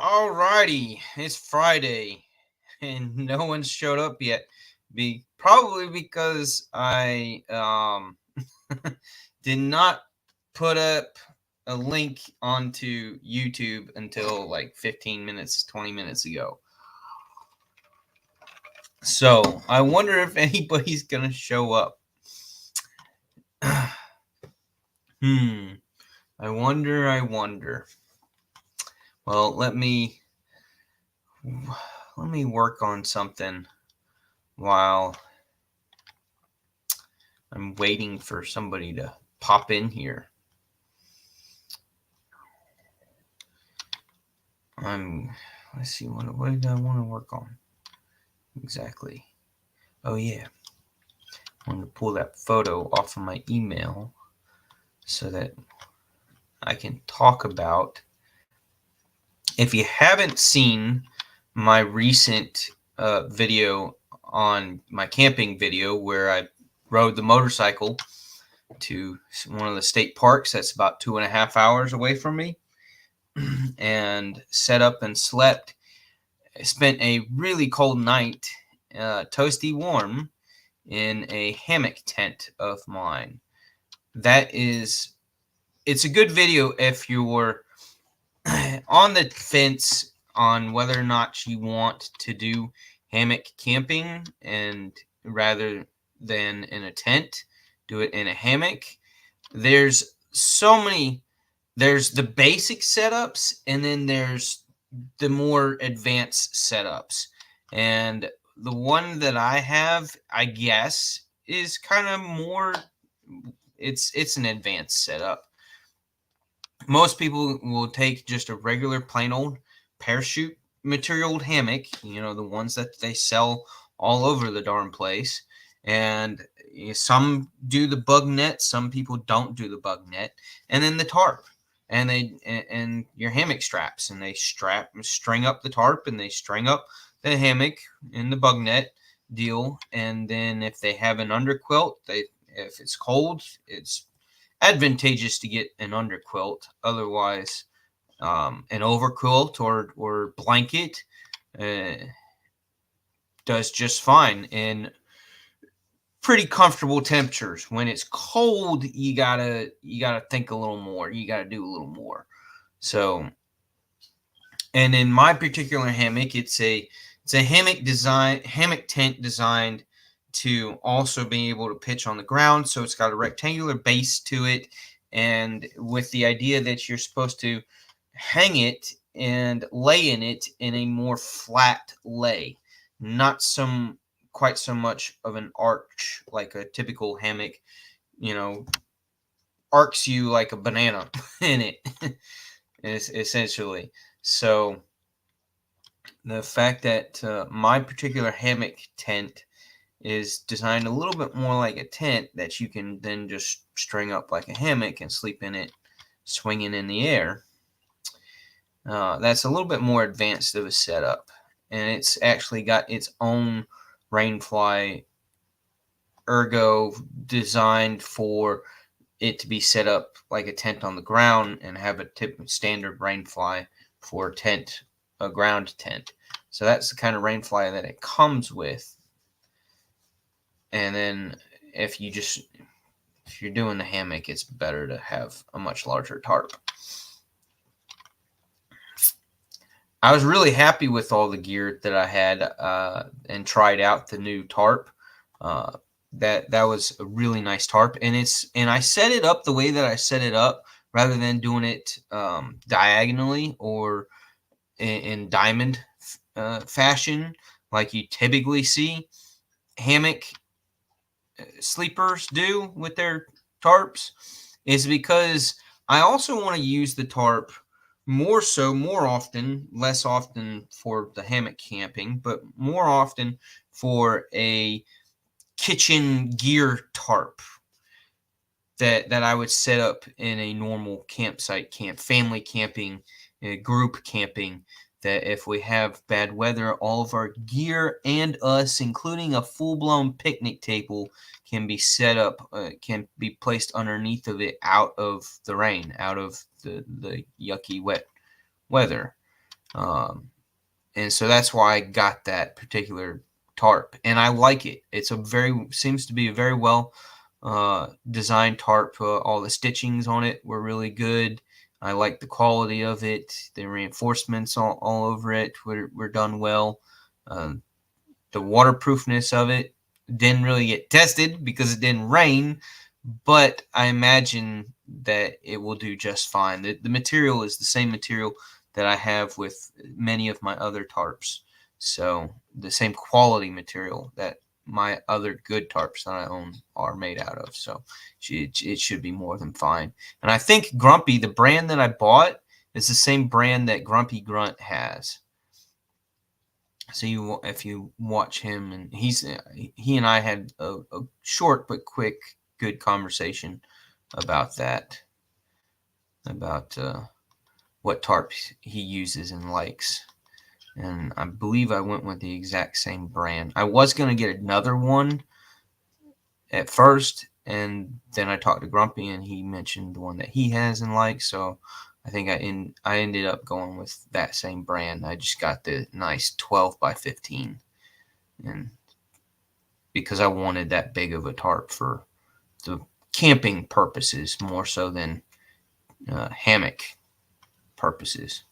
Alrighty, it's Friday, and no one showed up yet. Probably because I did not put up a link onto YouTube until like 15 minutes, 20 minutes ago. So I wonder if anybody's gonna show up. I wonder. Well, let me work on something while I'm waiting for somebody to pop in here. Let's see, what did I want to work on exactly? Oh, yeah. I wanted to pull that photo off of my email so that I can talk about. If you haven't seen my recent video on my camping video where I rode the motorcycle to one of the state parks that's about 2.5 hours away from me and set up and slept. I spent a really cold night, toasty warm, in a hammock tent of mine. It's a good video if you're on the fence on whether or not you want to do hammock camping, and rather than in a tent, do it in a hammock. There's so many. There's the basic setups, and then there's the more advanced setups. And the one that I have, I guess, is kind of more. It's an advanced setup. Most people will take just a regular plain old parachute material hammock, the ones that they sell all over the darn place. And some do the bug net, some people don't do the bug net, and then the tarp. And your hammock straps, and they string up the tarp, and they string up the hammock in the bug net deal. And then if they have an underquilt, if it's cold, it's advantageous to get an underquilt. Otherwise, an overquilt or blanket does just fine in pretty comfortable temperatures. When it's cold, you gotta think a little more. You gotta do a little more. So, and in my particular hammock, it's a hammock tent designed to also be able to pitch on the ground. So it's got a rectangular base to it, and with the idea that you're supposed to hang it and lay in it in a more flat lay, not quite so much of an arch like a typical hammock, arcs you like a banana in it, essentially. So the fact that my particular hammock tent is designed a little bit more like a tent that you can then just string up like a hammock and sleep in it, swinging in the air. That's a little bit more advanced of a setup, and it's actually got its own rainfly ergo designed for it to be set up like a tent on the ground and have a standard rainfly for a ground tent. So that's the kind of rainfly that it comes with. And then if you're doing the hammock, it's better to have a much larger tarp. I was really happy with all the gear that I had and tried out the new tarp. That was a really nice tarp, and I set it up the way that I set it up rather than doing it diagonally or in diamond fashion like you typically see hammock sleepers do with their tarps. Is because I also want to use the tarp more often, less often for the hammock camping, but more often for a kitchen gear tarp that I would set up in a normal campsite, family camping, group camping, that if we have bad weather, all of our gear and us, including a full-blown picnic table, can be set up, can be placed underneath of it, out of the rain, out of the yucky wet weather. And so that's why I got that particular tarp, and I like it. Seems to be a very well designed tarp. All the stitchings on it were really good. I like the quality of it. The reinforcements all over it were done well. Um, the waterproofness of it didn't really get tested because it didn't rain, but I imagine that it will do just fine. The material is the same material that I have with many of my other tarps. So the same quality material that my other good tarps that I own are made out of. So it should be more than fine. And I think Grumpy, the brand that I bought, is the same brand that Grumpy Grunt has. So if you watch him, and he and I had a short but quick, good conversation about that, about what tarp he uses and likes. And I believe I went with the exact same brand. I was going to get another one at first, and then I talked to Grumpy, and he mentioned the one that he has and likes. So I think I ended up going with that same brand. I just got the nice 12 by 15, and because I wanted that big of a tarp for the camping purposes more so than hammock purposes.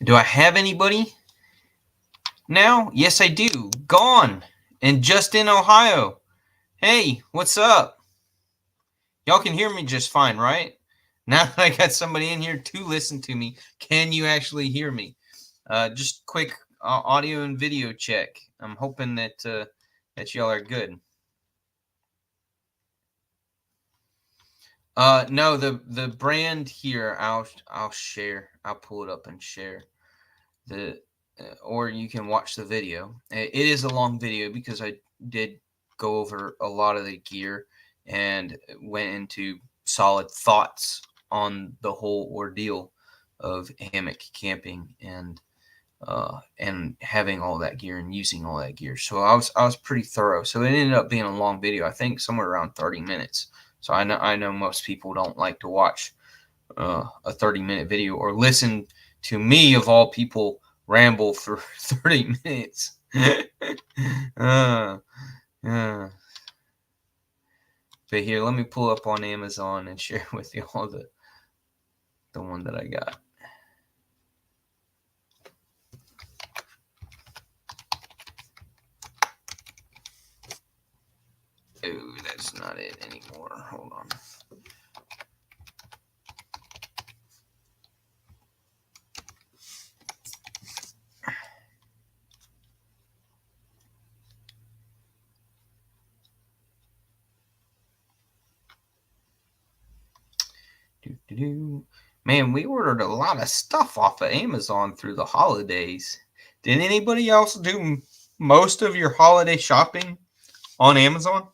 Do I have anybody now? Yes, I do. Gone and just in Ohio. Hey, what's up? Y'all can hear me just fine, right? Now that I got somebody in here to listen to me, can you actually hear me? Just quick audio and video check. I'm hoping that y'all are good. No, the brand here, I'll share. I'll pull it up and share the, or you can watch the video. It is a long video because I did go over a lot of the gear and went into solid thoughts on the whole ordeal of hammock camping and having all that gear and using all that gear. So I was pretty thorough. So it ended up being a long video. I think somewhere around 30 minutes. So I know most people don't like to watch a 30-minute video or listen to me of all people ramble for 30 minutes. uh, uh. But here, let me pull up on Amazon and share with you all the one that I got. Oh, that's not it anymore. Hold on. Man, we ordered a lot of stuff off of Amazon through the holidays. Did anybody else do most of your holiday shopping on Amazon?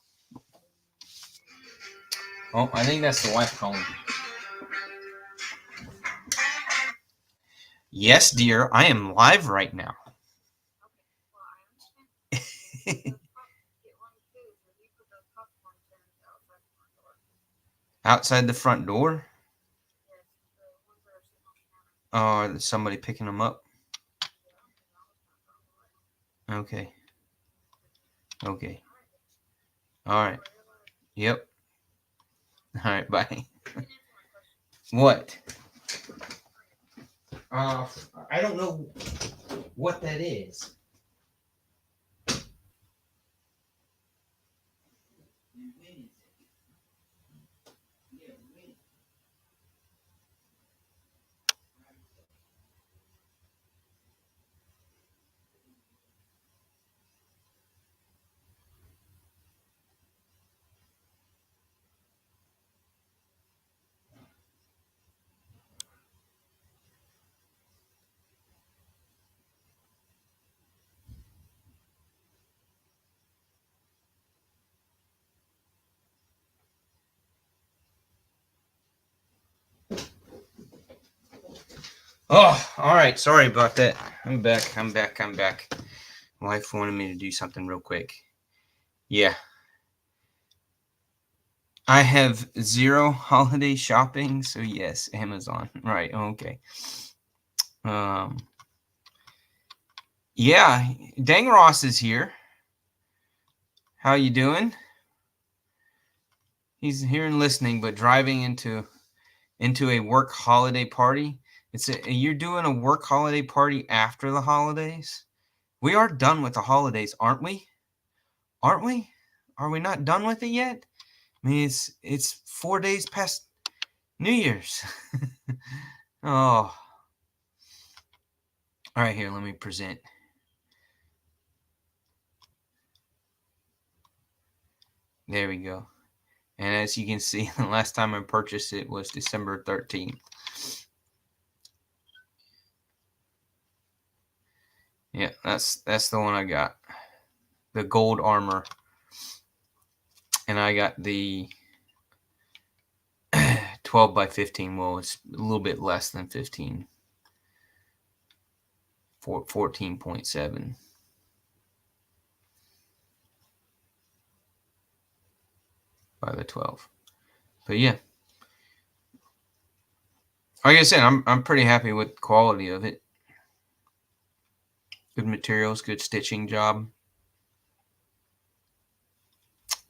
Oh, I think that's the wife calling. Yes, dear, I am live right now. Outside the front door? Oh, is somebody picking them up? Okay. Okay. All right. Yep. All right. Bye. What? I don't know what that is. Oh, all right. Sorry about that. I'm back. Wife wanted me to do something real quick. Yeah. I have 0 holiday shopping, so yes, Amazon. Right. Okay. Um yeah, Dang Ross is here. How you doing? He's here and listening, but driving into a work holiday party. You're doing a work holiday party after the holidays? We are done with the holidays, aren't we? Aren't we? Are we not done with it yet? I mean, it's 4 days past New Year's. Oh. All right, here, let me present. There we go. And as you can see, the last time I purchased it was December 13th. Yeah, that's the one I got. The gold armor. And I got the 12 by 15. Well, it's a little bit less than 15. 14.7. By the 12. But yeah. Like I said, I'm pretty happy with the quality of it. Good materials, good stitching job.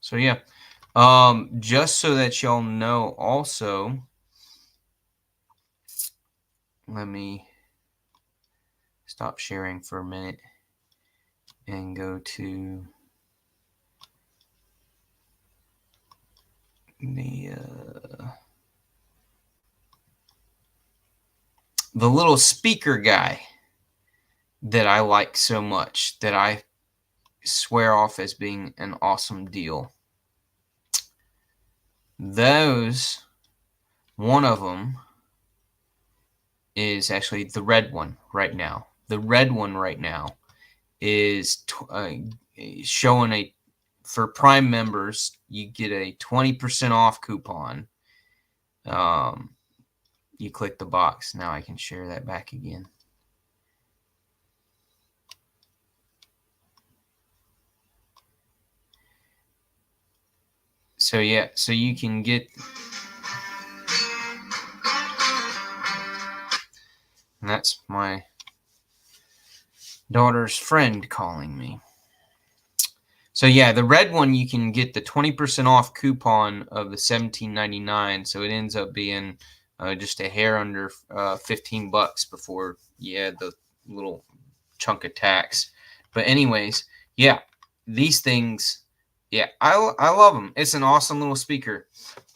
So yeah. Just so that y'all know also, let me stop sharing for a minute and go to the little speaker guy that I like so much, that I swear off as being an awesome deal. Those, one of them is actually the red one right now. The red one right now is showing for Prime members, you get a 20% off coupon. You click the box. Now I can share that back again. So yeah, so you can get, and that's my daughter's friend calling me. So yeah, the red one, you can get the 20% off coupon of the $17.99. So it ends up being just a hair under $15 before you add the little chunk of tax. But anyways, yeah, these things, yeah, I love them. It's an awesome little speaker.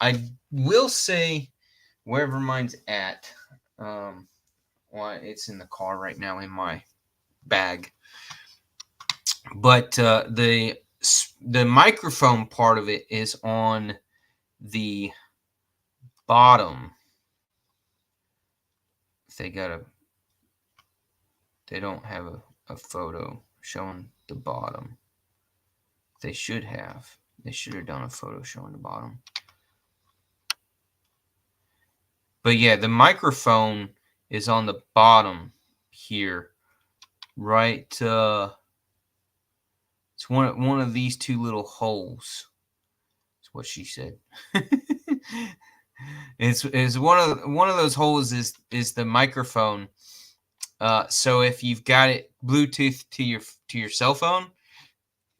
I will say, wherever mine's at, well, it's in the car right now in my bag. But the microphone part of it is on the bottom. If they don't have a photo showing the bottom. They should have done a photo showing the bottom. But yeah, the microphone is on the bottom here, right? It's one of these two little holes. That's what she said. It's one of those holes is the microphone. So if you've got it Bluetooth to your cell phone,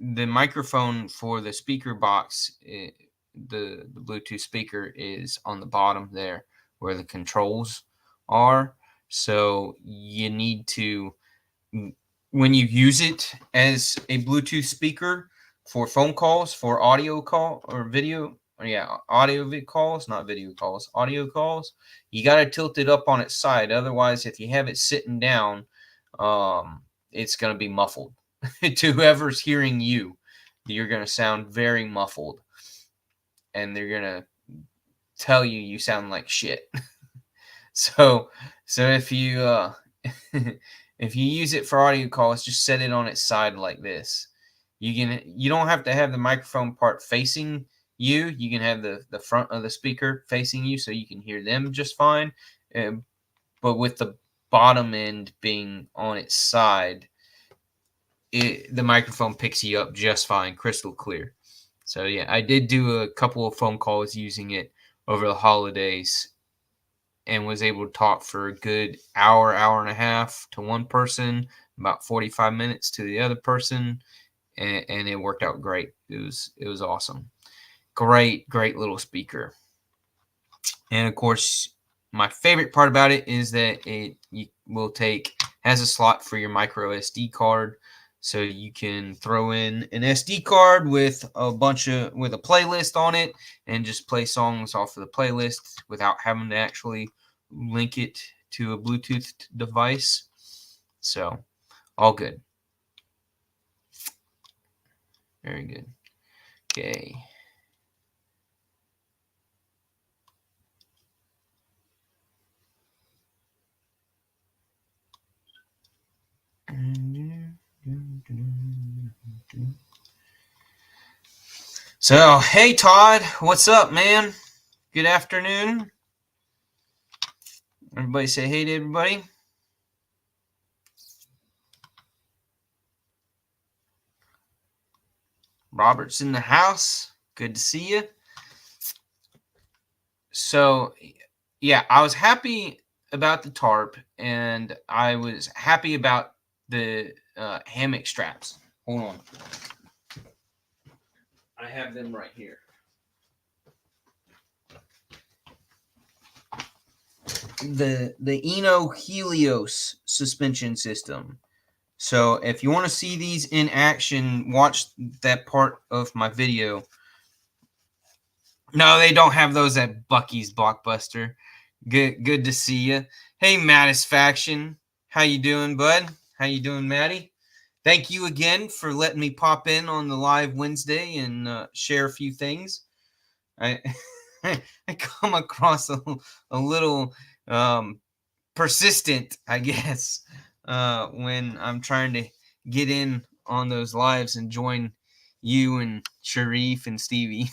the microphone for the speaker box, the Bluetooth speaker is on the bottom there where the controls are. So you need to, when you use it as a Bluetooth speaker for phone calls, for audio call or video, audio calls, not video calls, audio calls, you got to tilt it up on its side. Otherwise, if you have it sitting down, it's going to be muffled. To whoever's hearing you, you're going to sound very muffled, and they're going to tell you sound like shit. So if you if you use it for audio calls, just set it on its side like this. You don't have to have the microphone part facing you. You can have the front of the speaker facing you, so you can hear them just fine. But with the bottom end being on its side, the microphone picks you up just fine, crystal clear. So yeah, I did do a couple of phone calls using it over the holidays and was able to talk for a good hour and a half to one person, about 45 minutes to the other person, and it worked out great. It was awesome. Great little speaker. And of course, my favorite part about it is that it has a slot for your micro SD card, so you can throw in an SD card with a playlist on it and just play songs off of the playlist without having to actually link it to a Bluetooth device. So, all good. Very good. Okay. So, hey Todd, what's up, man? Good afternoon. Everybody say hey to everybody. Robert's in the house. Good to see you. So, yeah, I was happy about the tarp, and I was happy about the hammock straps. Hold on. I have them right here. The Eno Helios suspension system. So if you want to see these in action, watch that part of my video. No, they don't have those at Bucky's Blockbuster. Good to see you. Hey, Mattisfaction. How you doing, bud? How you doing, Maddie? Thank you again for letting me pop in on the live Wednesday and share a few things. I I come across a little persistent, I guess, when I'm trying to get in on those lives and join you and Sharif and Stevie.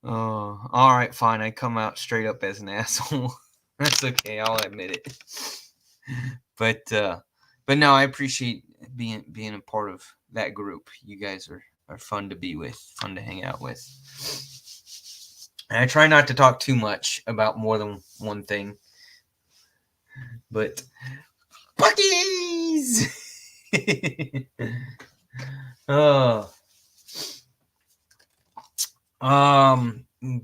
Oh, all right, fine. I come out straight up as an asshole. That's okay. I'll admit it. But no, I appreciate being a part of that group. You guys are fun to be with, fun to hang out with. And I try not to talk too much about more than one thing. But Bucky's. Oh.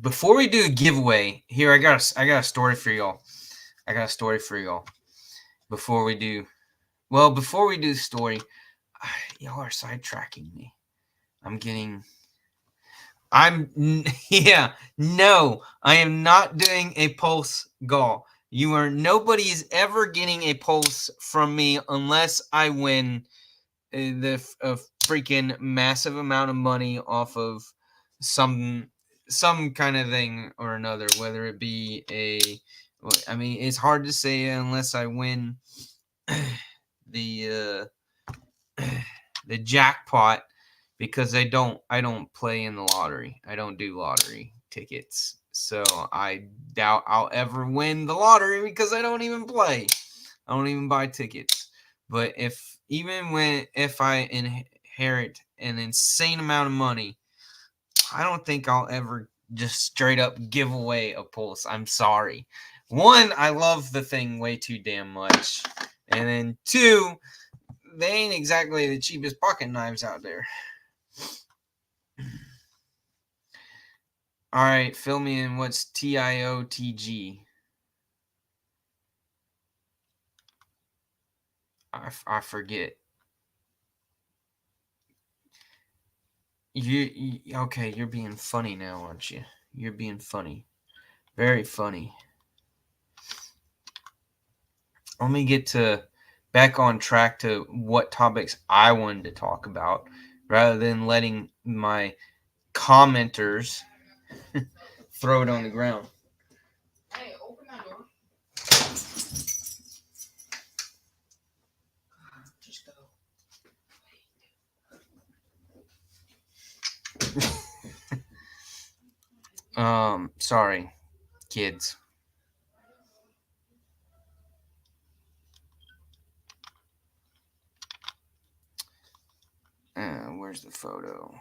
Before we do a giveaway, here I got a story for y'all. Before we do the story, y'all are sidetracking me. No, I am not doing a pulse gall. Nobody's ever getting a pulse from me unless I win a freaking massive amount of money off of some kind of thing or another, whether it be it's hard to say unless I win the jackpot, because I don't play in the lottery. I don't do lottery tickets. So I doubt I'll ever win the lottery because I don't even play. I don't even buy tickets. But if I inherit an insane amount of money, I don't think I'll ever just straight up give away a pulse. I'm sorry. One, I love the thing way too damn much. And then two, they ain't exactly the cheapest pocket knives out there. All right, fill me in. What's TIOTG? I forget. Okay? You're being funny now, aren't you? You're being funny, very funny. Let me get back on track to what topics I wanted to talk about, rather than letting my commenters throw it on the ground. Hey, open that door. Just go. Sorry, kids. Where's the photo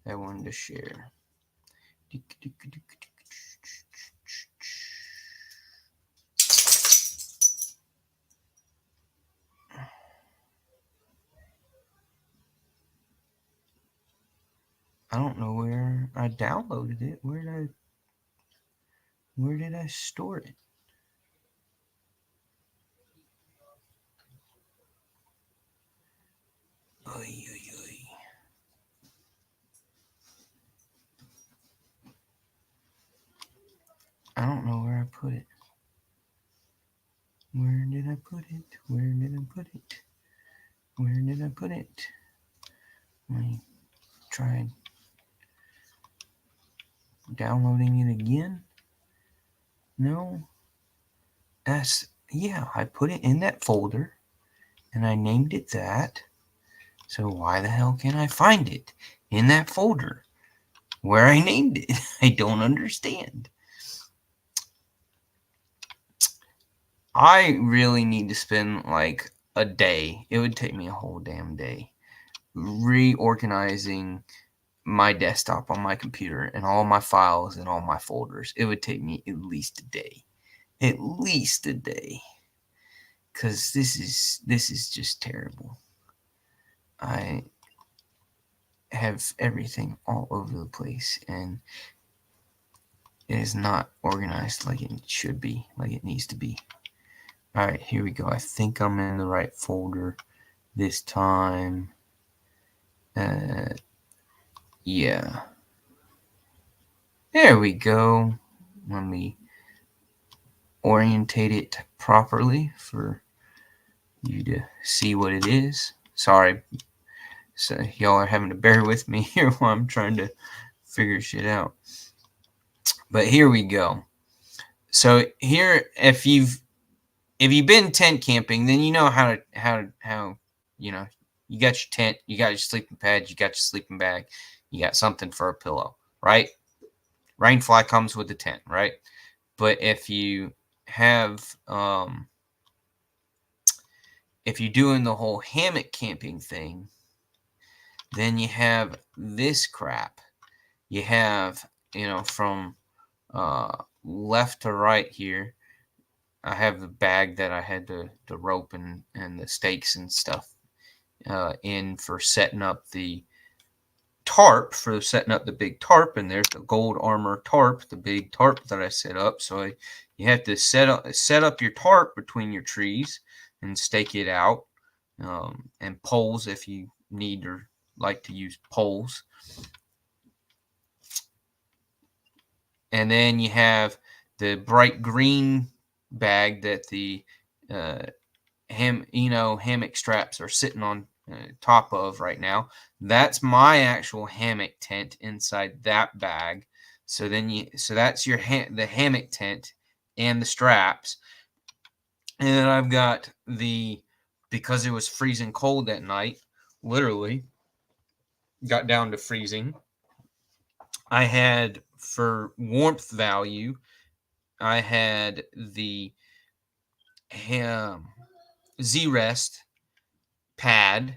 I wanted to share? I don't know where I downloaded it. Where did I store it? Oy, oy, oy. I don't know where I put it. Where did I put it? Where did I put it? Where did I put it? Let me try downloading it again. No. Yeah, I put it in that folder and I named it that. So why the hell can't I find it in that folder where I named it? I don't understand. I really need to spend like a day. It would take me a whole damn day reorganizing my desktop on my computer and all my files and all my folders. It would take me at least a day. At least a day. Cuz this is just terrible. I have everything all over the place and it is not organized like it should be, like it needs to be. All right, here we go. I think I'm in the right folder this time. Yeah. There we go. Let me orientate it properly for you to see what it is. Sorry. So y'all are having to bear with me here while I'm trying to figure shit out. But here we go. So here, if you've been tent camping, then you know how you know, you got your tent, you got your sleeping pad, you got your sleeping bag, you got something for a pillow, right? Rainfly comes with the tent, right? But if you have if you're doing the whole hammock camping thing, then you have this crap. You have, you know, from left to right here, I have the bag that I had the rope and the stakes and stuff in for setting up the tarp, for setting up the big tarp. And there's the Gold Armor tarp, the big tarp that I set up. So you have to set up your tarp between your trees and stake it out, and poles if you need or like to use poles. And then you have the bright green bag that the hammock straps are sitting on top of right now. That's my actual hammock tent inside that bag. So that's your the hammock tent and the straps. And then I've got because it was freezing cold that night, literally got down to freezing. I had, for warmth value, I had the Z-Rest pad,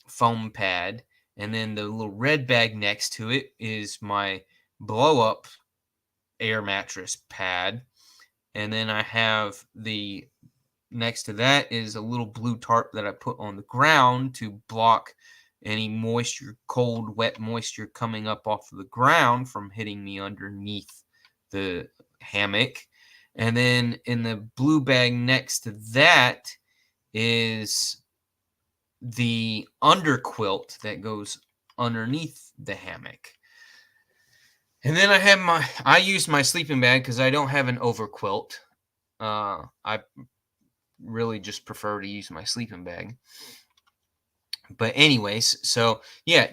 foam pad, and then the little red bag next to it is my blow-up air mattress pad. And then I have next to that is a little blue tarp that I put on the ground to block any moisture, cold, wet moisture coming up off of the ground from hitting me underneath the hammock. And then in the blue bag next to that is the underquilt that goes underneath the hammock. And then I use my sleeping bag because I don't have an overquilt. I really just prefer to use my sleeping bag. But anyways, so yeah,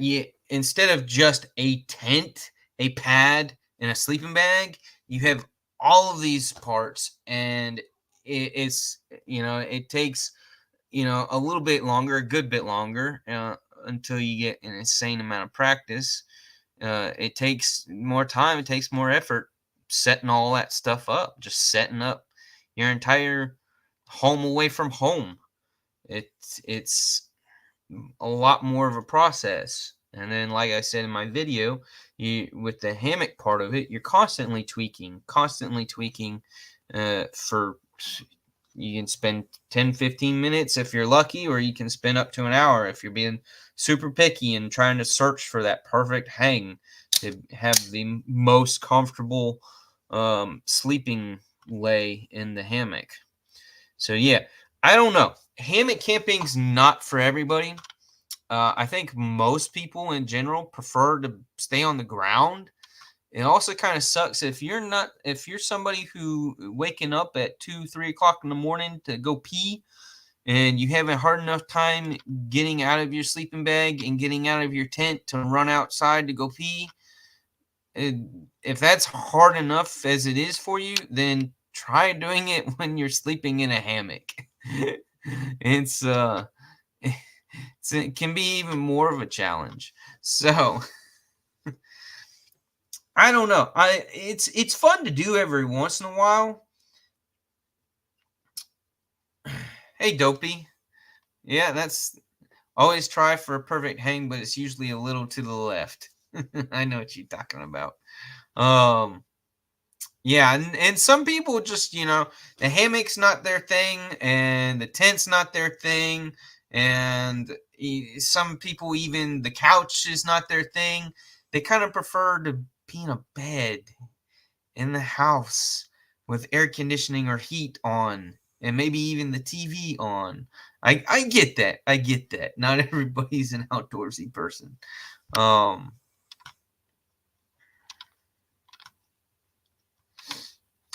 instead of just a tent, a pad, and a sleeping bag, you have all of these parts, and it's, it takes, a little bit longer, a good bit longer, until you get an insane amount of practice. It takes more time, it takes more effort setting all that stuff up, just setting up your entire home away from home. It's a lot more of a process. And then, like I said in my video, with the hammock part of it, you're constantly tweaking, for you can spend 10, 15 minutes if you're lucky, or you can spend up to an hour if you're being super picky and trying to search for that perfect hang to have the most comfortable sleeping lay in the hammock. So yeah, I don't know. Hammock camping's not for everybody. I think most people in general prefer to stay on the ground. It also kind of sucks if you're somebody who waking up at 2, 3 o'clock in the morning to go pee, and you haven't hard enough time getting out of your sleeping bag and getting out of your tent to run outside to go pee. If that's hard enough as it is for you, then try doing it when you're sleeping in a hammock. it's it can be even more of a challenge. So I don't know. It's fun to do every once in a while. Hey, Dopey. Yeah, that's always try for a perfect hang, but it's usually a little to the left. I know what you're talking about. Yeah, and some people just, the hammock's not their thing and the tent's not their thing, and some people, even the couch is not their thing. They kind of prefer to be in a bed in the house with air conditioning or heat on, and maybe even the TV on. I get that. I get that. Not everybody's an outdoorsy person.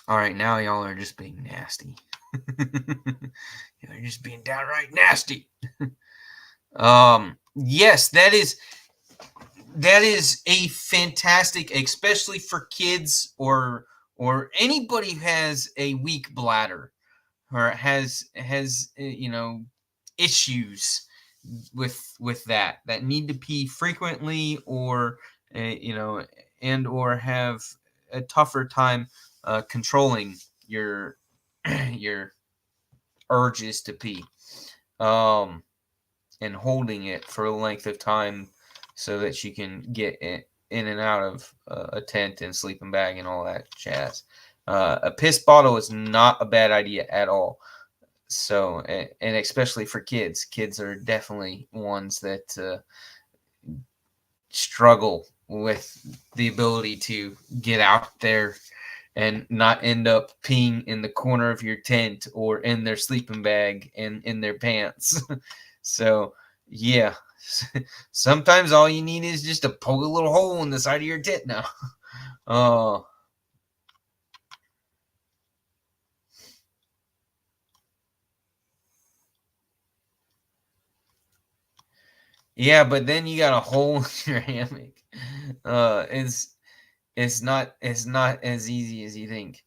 All right, now y'all are just being nasty. You're just being downright nasty. Yes, that is a fantastic, especially for kids or anybody who has a weak bladder or has issues with that need to pee frequently, or and or have a tougher time controlling your your urges to pee, and holding it for a length of time so that you can get in and out of a tent and sleeping bag and all that jazz. A piss bottle is not a bad idea at all. So, and especially for kids. Kids are definitely ones that struggle with the ability to get out there and not end up peeing in the corner of your tent or in their sleeping bag and in their pants. So, yeah, sometimes all you need is just to poke a little hole in the side of your tent now. Oh. Yeah, but then you got a hole in your hammock. It's not as easy as you think.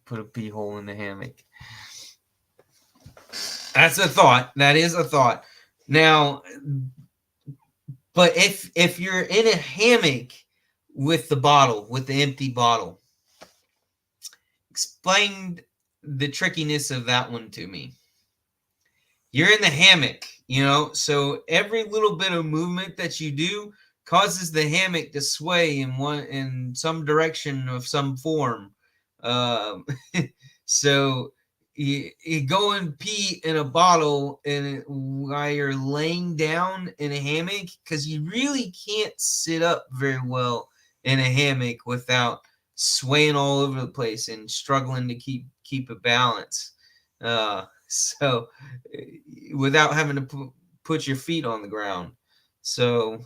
Put a pee hole in the hammock. That's a thought. That is a thought. Now, but if you're in a hammock with the empty bottle, explain the trickiness of that one to me. You're in the hammock, so every little bit of movement that you do causes the hammock to sway in some direction of some form. So you go and pee in a bottle while you're laying down in a hammock, because you really can't sit up very well in a hammock without swaying all over the place and struggling to keep a balance. So without having to put your feet on the ground. So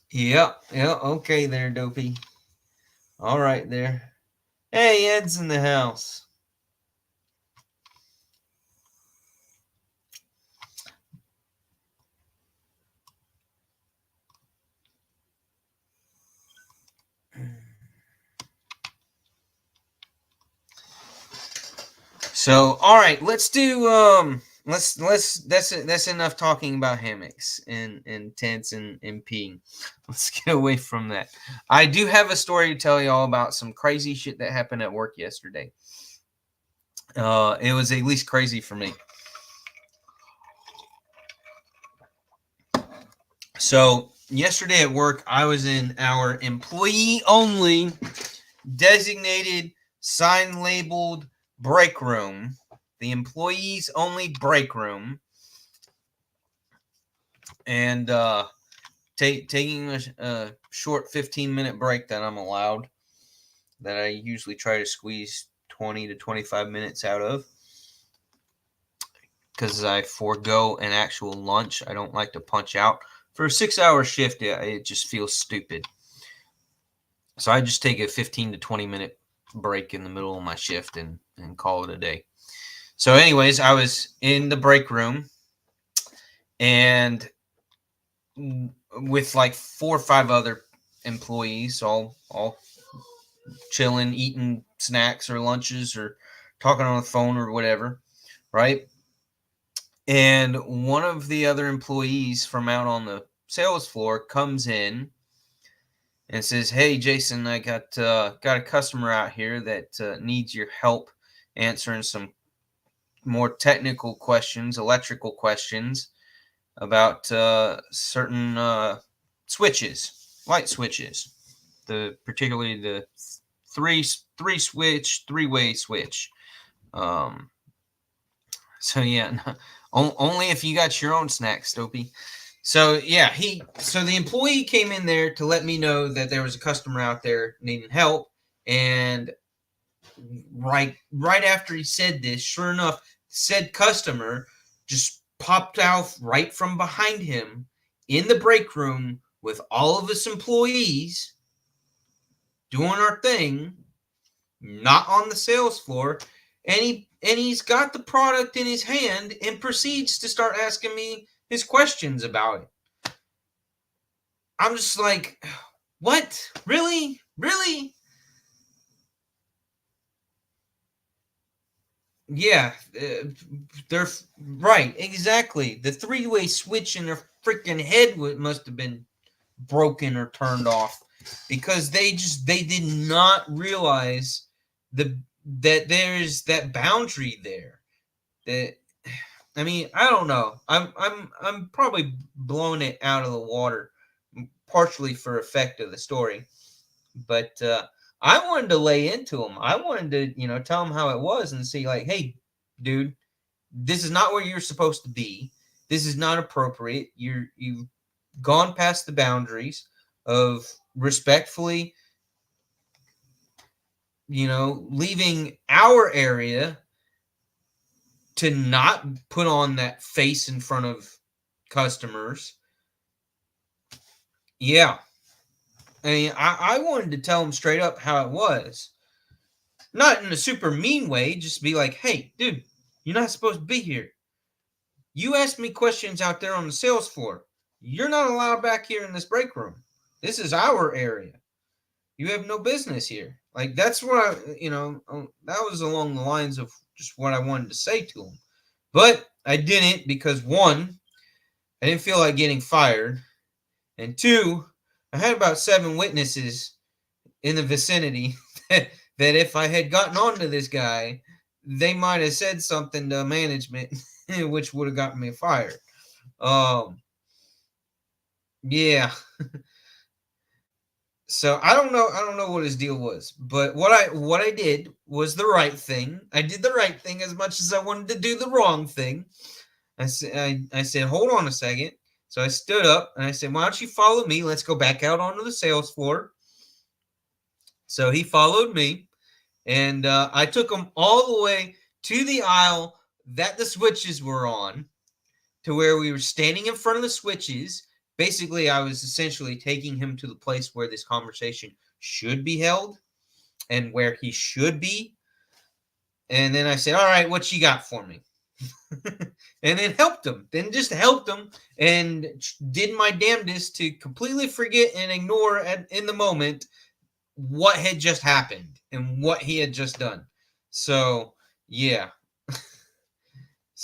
yeah, okay there, Dopey. All right there. Hey, Ed's in the house. So, all right, let's do That's enough talking about hammocks and tents and peeing. Let's get away from that. I do have a story to tell you all about some crazy shit that happened at work yesterday. It was at least crazy for me. So yesterday at work, I was in our employee only designated sign labeled break room, the employees only break room, and taking a short 15-minute break that I'm allowed, that I usually try to squeeze 20 to 25 minutes out of, because I forego an actual lunch. I don't like to punch out. For a 6-hour shift, it just feels stupid. So I just take a 15 to 20-minute break in the middle of my shift and call it a day. So anyways, I was in the break room and with like 4 or 5 other employees, all chilling, eating snacks or lunches or talking on the phone or whatever, right? And one of the other employees from out on the sales floor comes in and says, "Hey, Jason, I got a customer out here that needs your help answering some more technical questions, electrical questions about certain switches, light switches, particularly the three-way switch." So yeah, only if you got your own snacks, Stopey. So yeah, so the employee came in there to let me know that there was a customer out there needing help, and right after he said this, sure enough, said customer just popped out right from behind him in the break room with all of us employees doing our thing, not on the sales floor, and he's got the product in his hand and proceeds to start asking me his questions about it. I'm just like, what? Really? Yeah, they're right, exactly. The three-way switch in their freaking head must have been broken or turned off, because they did not realize that there's that boundary there. That, I mean, I don't know. I'm probably blowing it out of the water, partially for effect of the story, but I wanted to lay into him. I wanted to, tell him how it was and see, like, hey, dude, this is not where you're supposed to be. This is not appropriate. You've gone past the boundaries of respectfully, leaving our area to not put on that face in front of customers. Yeah. I mean, I wanted to tell him straight up how it was. Not in a super mean way, just be like, hey, dude, you're not supposed to be here. You asked me questions out there on the sales floor. You're not allowed back here in this break room. This is our area. You have no business here. Like, that's what that was along the lines of just what I wanted to say to him. But I didn't, because one, I didn't feel like getting fired. And two, I had about 7 witnesses in the vicinity that if I had gotten on to this guy, they might have said something to management, which would have gotten me fired. Yeah. So I don't know what his deal was, but what I did was the right thing. I did the right thing as much as I wanted to do the wrong thing. I said, hold on a second. So I stood up and I said, why don't you follow me? Let's go back out onto the sales floor. So he followed me, and I took him all the way to the aisle that the switches were on, to where we were standing in front of the switches. Basically, I was essentially taking him to the place where this conversation should be held and where he should be. And then I said, all right, what you got for me? And then helped him. Then just helped him and did my damnedest to completely forget and ignore in the moment what had just happened and what he had just done. So, yeah.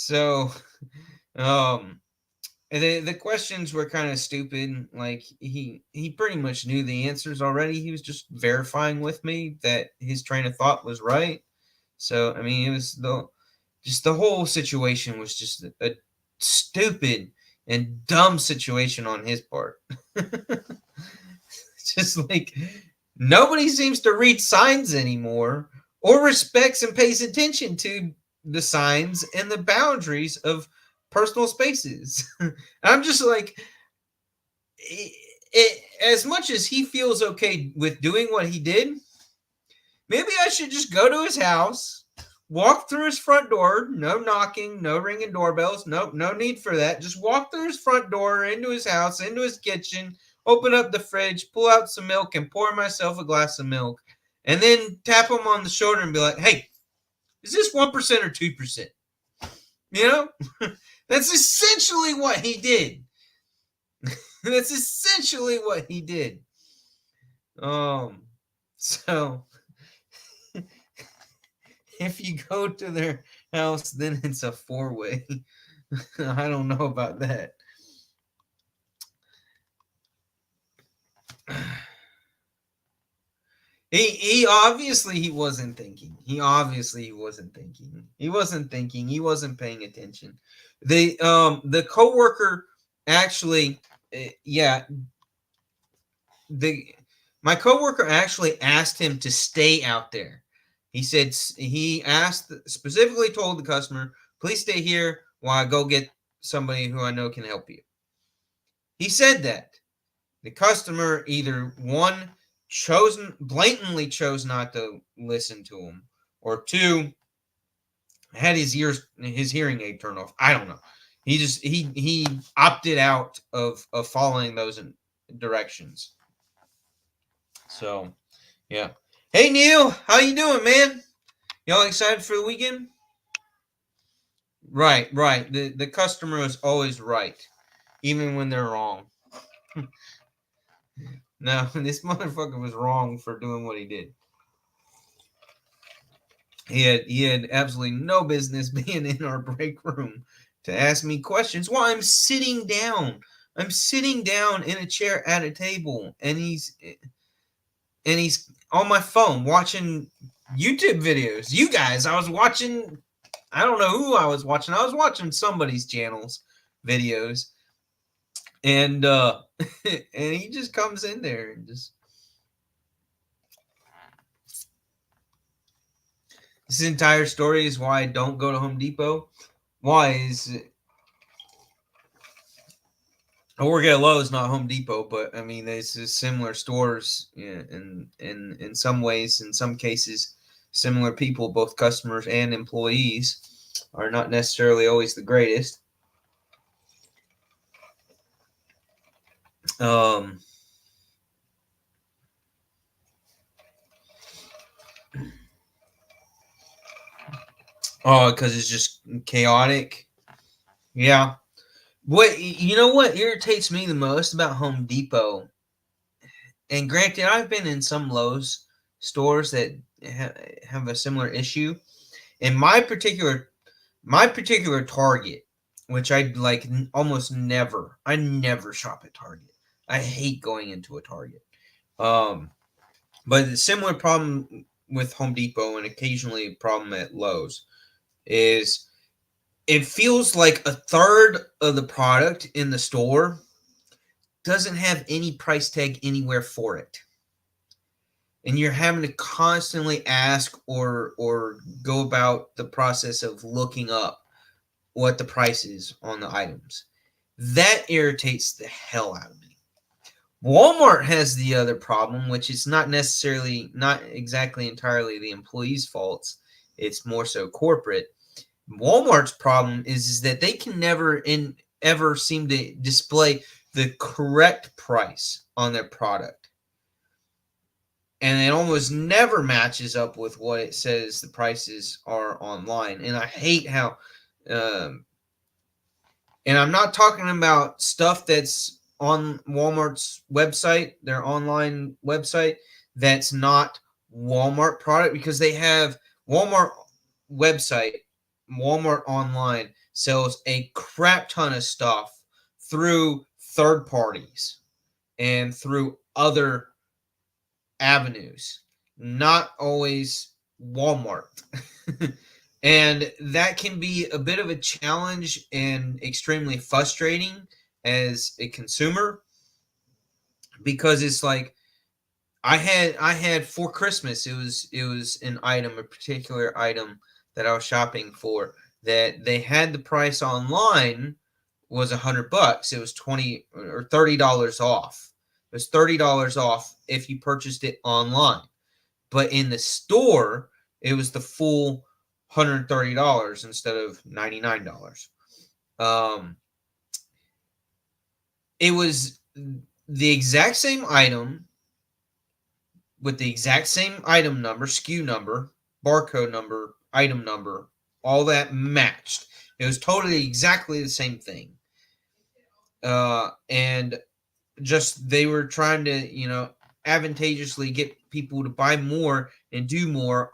So, the questions were kind of stupid. Like he pretty much knew the answers already. He was just verifying with me that his train of thought was right. So I mean, it was the whole situation was just a stupid and dumb situation on his part. Just like nobody seems to read signs anymore or respects and pays attention to the signs and the boundaries of personal spaces. I'm just like, as much as he feels okay with doing what he did, maybe I should just go to his house, walk through his front door, no knocking, no ringing doorbells, no need for that. Just walk through his front door, into his house, into his kitchen, open up the fridge, pull out some milk, and pour myself a glass of milk. And then tap him on the shoulder and be like, hey, is this 1% or 2%? You know? That's essentially what he did. That's essentially what he did. So if you go to their house, then it's a 4-way. I don't know about that. He obviously he wasn't thinking. He wasn't thinking. He wasn't paying attention. The coworker actually my coworker actually asked him to stay out there. He said he specifically told the customer, "Please stay here while I go get somebody who I know can help you." He said that. The customer either one blatantly chose not to listen to him, or two had his hearing aid turned off. I don't know. He opted out of following those directions. So, yeah. Hey Neil, how you doing, man? Y'all excited for the weekend? Right. The customer is always right, even when they're wrong. No, this motherfucker was wrong for doing what he did. He had absolutely no business being in our break room to ask me questions while I'm sitting down. I'm sitting down in a chair at a table, and he's on my phone watching YouTube videos. You guys, I was watching. I don't know who I was watching. I was watching somebody's channel's videos, and and he just comes in there and just. This entire story is why I don't go to Home Depot. Why is I work at Lowe's, not Home Depot, but I mean, there's similar stores in some ways, in some cases, similar people, both customers and employees, are not necessarily always the greatest. Oh, because it's just chaotic. Yeah. You know what irritates me the most about Home Depot? And granted, I've been in some Lowe's stores that have a similar issue. In my particular Target, which I like almost never, I never shop at Target. I hate going into a Target. But the similar problem with Home Depot and occasionally a problem at Lowe's is it feels like a third of the product in the store doesn't have any price tag anywhere for it. And you're having to constantly ask or go about the process of looking up what the price is on the items. That irritates the hell out of me. Walmart has the other problem, which is not exactly entirely the employees' faults. It's more so corporate. Walmart's problem is that they can never ever seem to display the correct price on their product. And it almost never matches up with what it says the prices are online. And I hate how and I'm not talking about stuff that's on Walmart's website, their online website, that's not Walmart product, because they have Walmart website Walmart online sells a crap ton of stuff through third parties and through other avenues, not always Walmart. And that can be a bit of a challenge and extremely frustrating as a consumer, because it's like I had for Christmas, it was an item, a particular item that I was shopping for, that they had the price online was $100. It was 20 or $30 off. It was $30 off if you purchased it online. But in the store, it was the full $130 instead of $99. Um, it was the exact same item with the exact same item number, SKU number, barcode number, item number, all that matched. It was totally exactly the same thing. And just they were trying to, advantageously get people to buy more and do more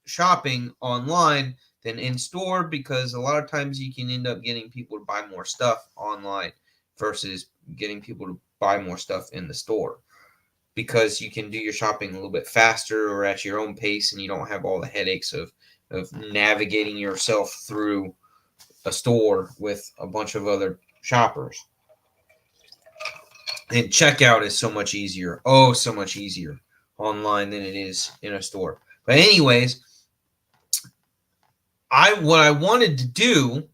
shopping online than in store, because a lot of times you can end up getting people to buy more stuff online versus getting people to buy more stuff in the store, because you can do your shopping a little bit faster or at your own pace, and you don't have all the headaches of navigating yourself through a store with a bunch of other shoppers. And checkout is so much easier. Oh, so much easier online than it is in a store. But anyways, what I wanted to do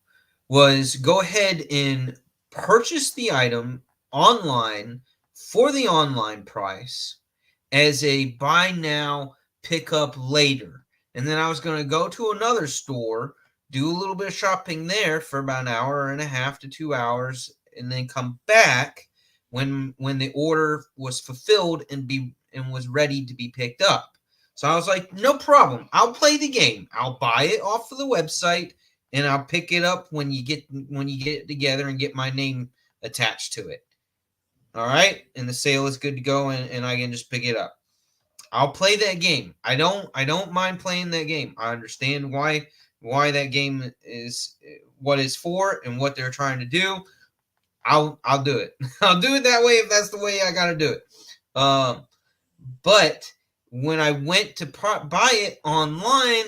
was go ahead and purchase the item online for the online price as a buy now, pick up later. And then I was going to go to another store, do a little bit of shopping there for about an hour and a half to 2 hours, and then come back when the order was fulfilled and was ready to be picked up. So I was like, no problem. I'll play the game. I'll buy it off of the website and I'll pick it up when you get it together and get my name attached to it. All right, and the sale is good to go, and I can just pick it up. I'll play that game. I don't mind playing that game. I understand why that game is what it's for and what they're trying to do. I'll do it. I'll do it that way if that's the way I got to do it. But when I went to buy it online,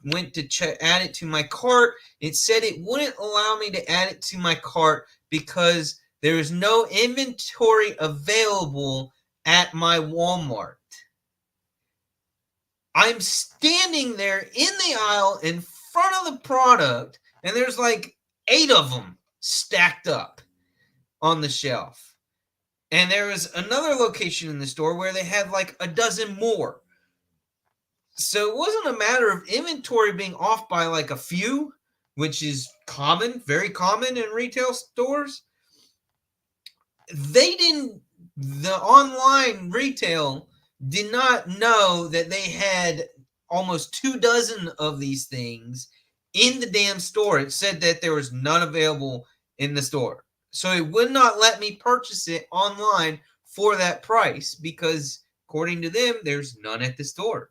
went to add it to my cart, it said it wouldn't allow me to add it to my cart because there is no inventory available at my Walmart. I'm standing there in the aisle in front of the product, and there's like 8 of them stacked up on the shelf. And there was another location in the store where they had like a dozen more. So it wasn't a matter of inventory being off by like a few, which is common, very common in retail stores. The online retail did not know that they had almost 2 dozen of these things in the damn store. It said that there was none available in the store. So it would not let me purchase it online for that price because, according to them, there's none at the store.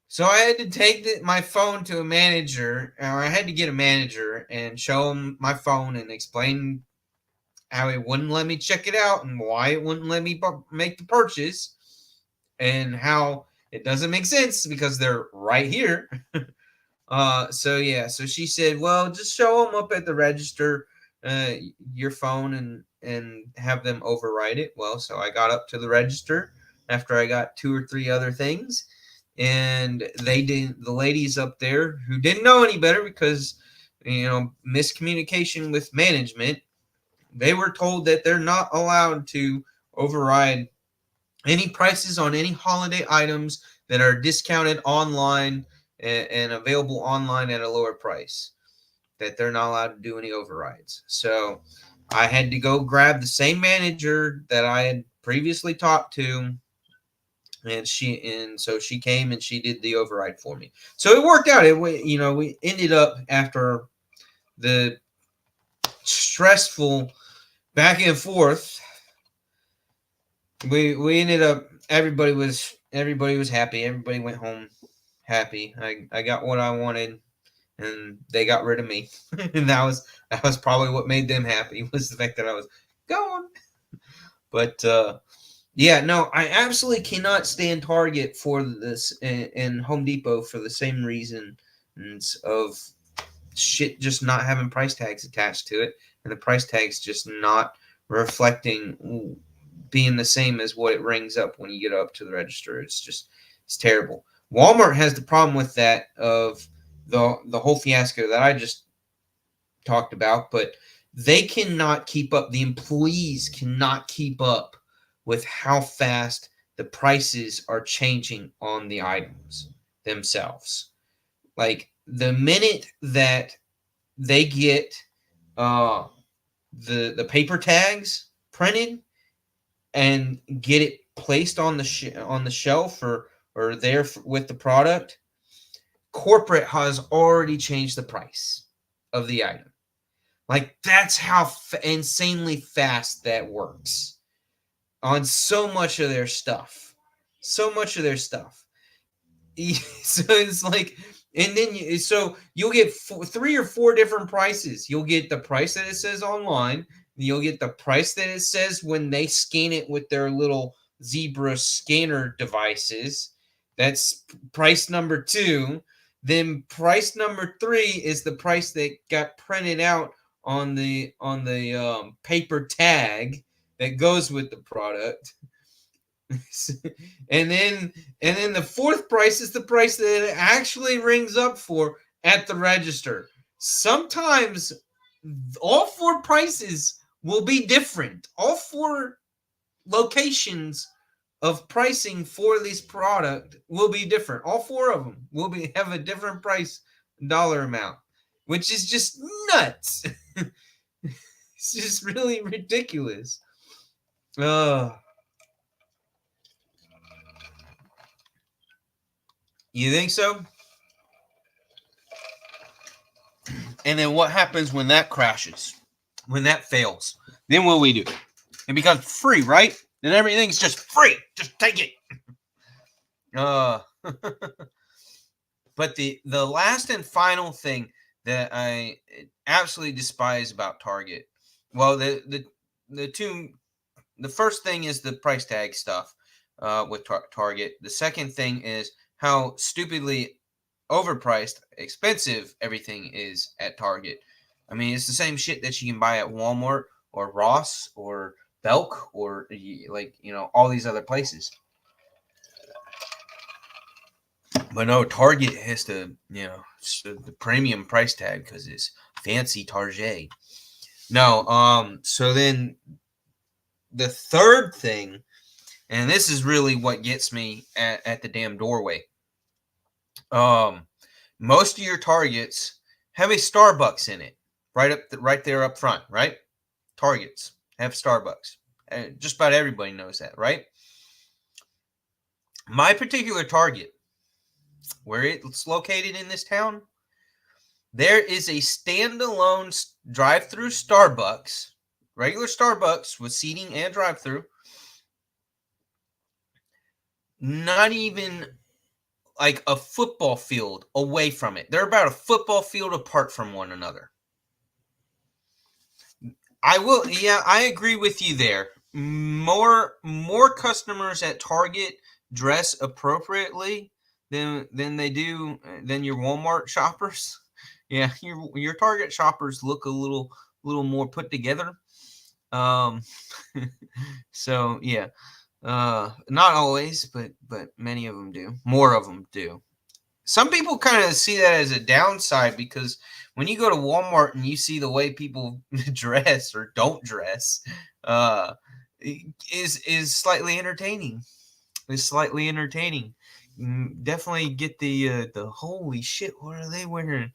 So I had to take my phone to a manager, or I had to get a manager and show him my phone and explain how it wouldn't let me check it out and why it wouldn't let me make the purchase and how it doesn't make sense because they're right here. So she said, well, just show them up at the register your phone and have them override it. Well, so I got up to the register after I got 2 or 3 other things, and the ladies up there who didn't know any better because miscommunication with management, they were told that they're not allowed to override any prices on any holiday items that are discounted online and available online at a lower price, that they're not allowed to do any overrides. So I had to go grab the same manager that I had previously talked to, and so she came and she did the override for me. So it worked out. We ended up, after the stressful back and forth, we ended up, everybody was happy. Everybody went home happy. I got what I wanted. and they got rid of me. And that was probably what made them happy, was the fact that I was gone. But yeah, no, I absolutely cannot stand Target for this and Home Depot for the same reason of shit just not having price tags attached to it, and the price tags just not reflecting being the same as what it rings up when you get up to the register. It's terrible. Walmart has the problem with that of the whole fiasco that I just talked about, but they cannot keep up. The employees cannot keep up with how fast the prices are changing on the items themselves. Like the minute that they get the paper tags printed and get it placed on the shelf or there with the product, corporate has already changed the price of the item. Like that's how insanely fast that works on so much of their stuff. So much of their stuff. So it's like, and then so you'll get 3 or 4 different prices. You'll get the price that it says online. You'll get the price that it says when they scan it with their little Zebra scanner devices. That's price number 2. Then price number 3 is the price that got printed out on the paper tag that goes with the product. and then the 4th price is the price that it actually rings up for at the register. Sometimes all 4 prices will be different. All 4 locations of pricing for this product will be different. All 4 of them will have a different price dollar amount, which is just nuts. It's just really ridiculous. You think so? And then what happens when that crashes? When that fails? Then what do we do? It becomes free, right? Then everything's just free. Just take it. But the last and final thing that I absolutely despise about Target, well, the first thing is the price tag stuff with Target. The second thing is how stupidly overpriced, expensive everything is at Target. I mean, it's the same shit that you can buy at Walmart or Ross or Belk or all these other places. But no, Target has to, the premium price tag because it's fancy Target. No, so then the third thing, and this is really what gets me at the damn doorway. Most of your Targets have a Starbucks in it, right there up front, right? Targets have Starbucks. Just about everybody knows that, right? My particular Target, where it's located in this town, there is a standalone drive-through Starbucks, regular Starbucks with seating and drive-through. Not even like a football field away from it. They're about a football field apart from one another. I agree with you there. More customers at Target dress appropriately than they do than your Walmart shoppers. Yeah, your Target shoppers look a little more put together. So yeah. Not always, but many of them do. More of them do. Some people kind of see that as a downside because when you go to Walmart and you see the way people dress or don't dress, is slightly entertaining. It's slightly entertaining. Definitely get the holy shit, what are they wearing?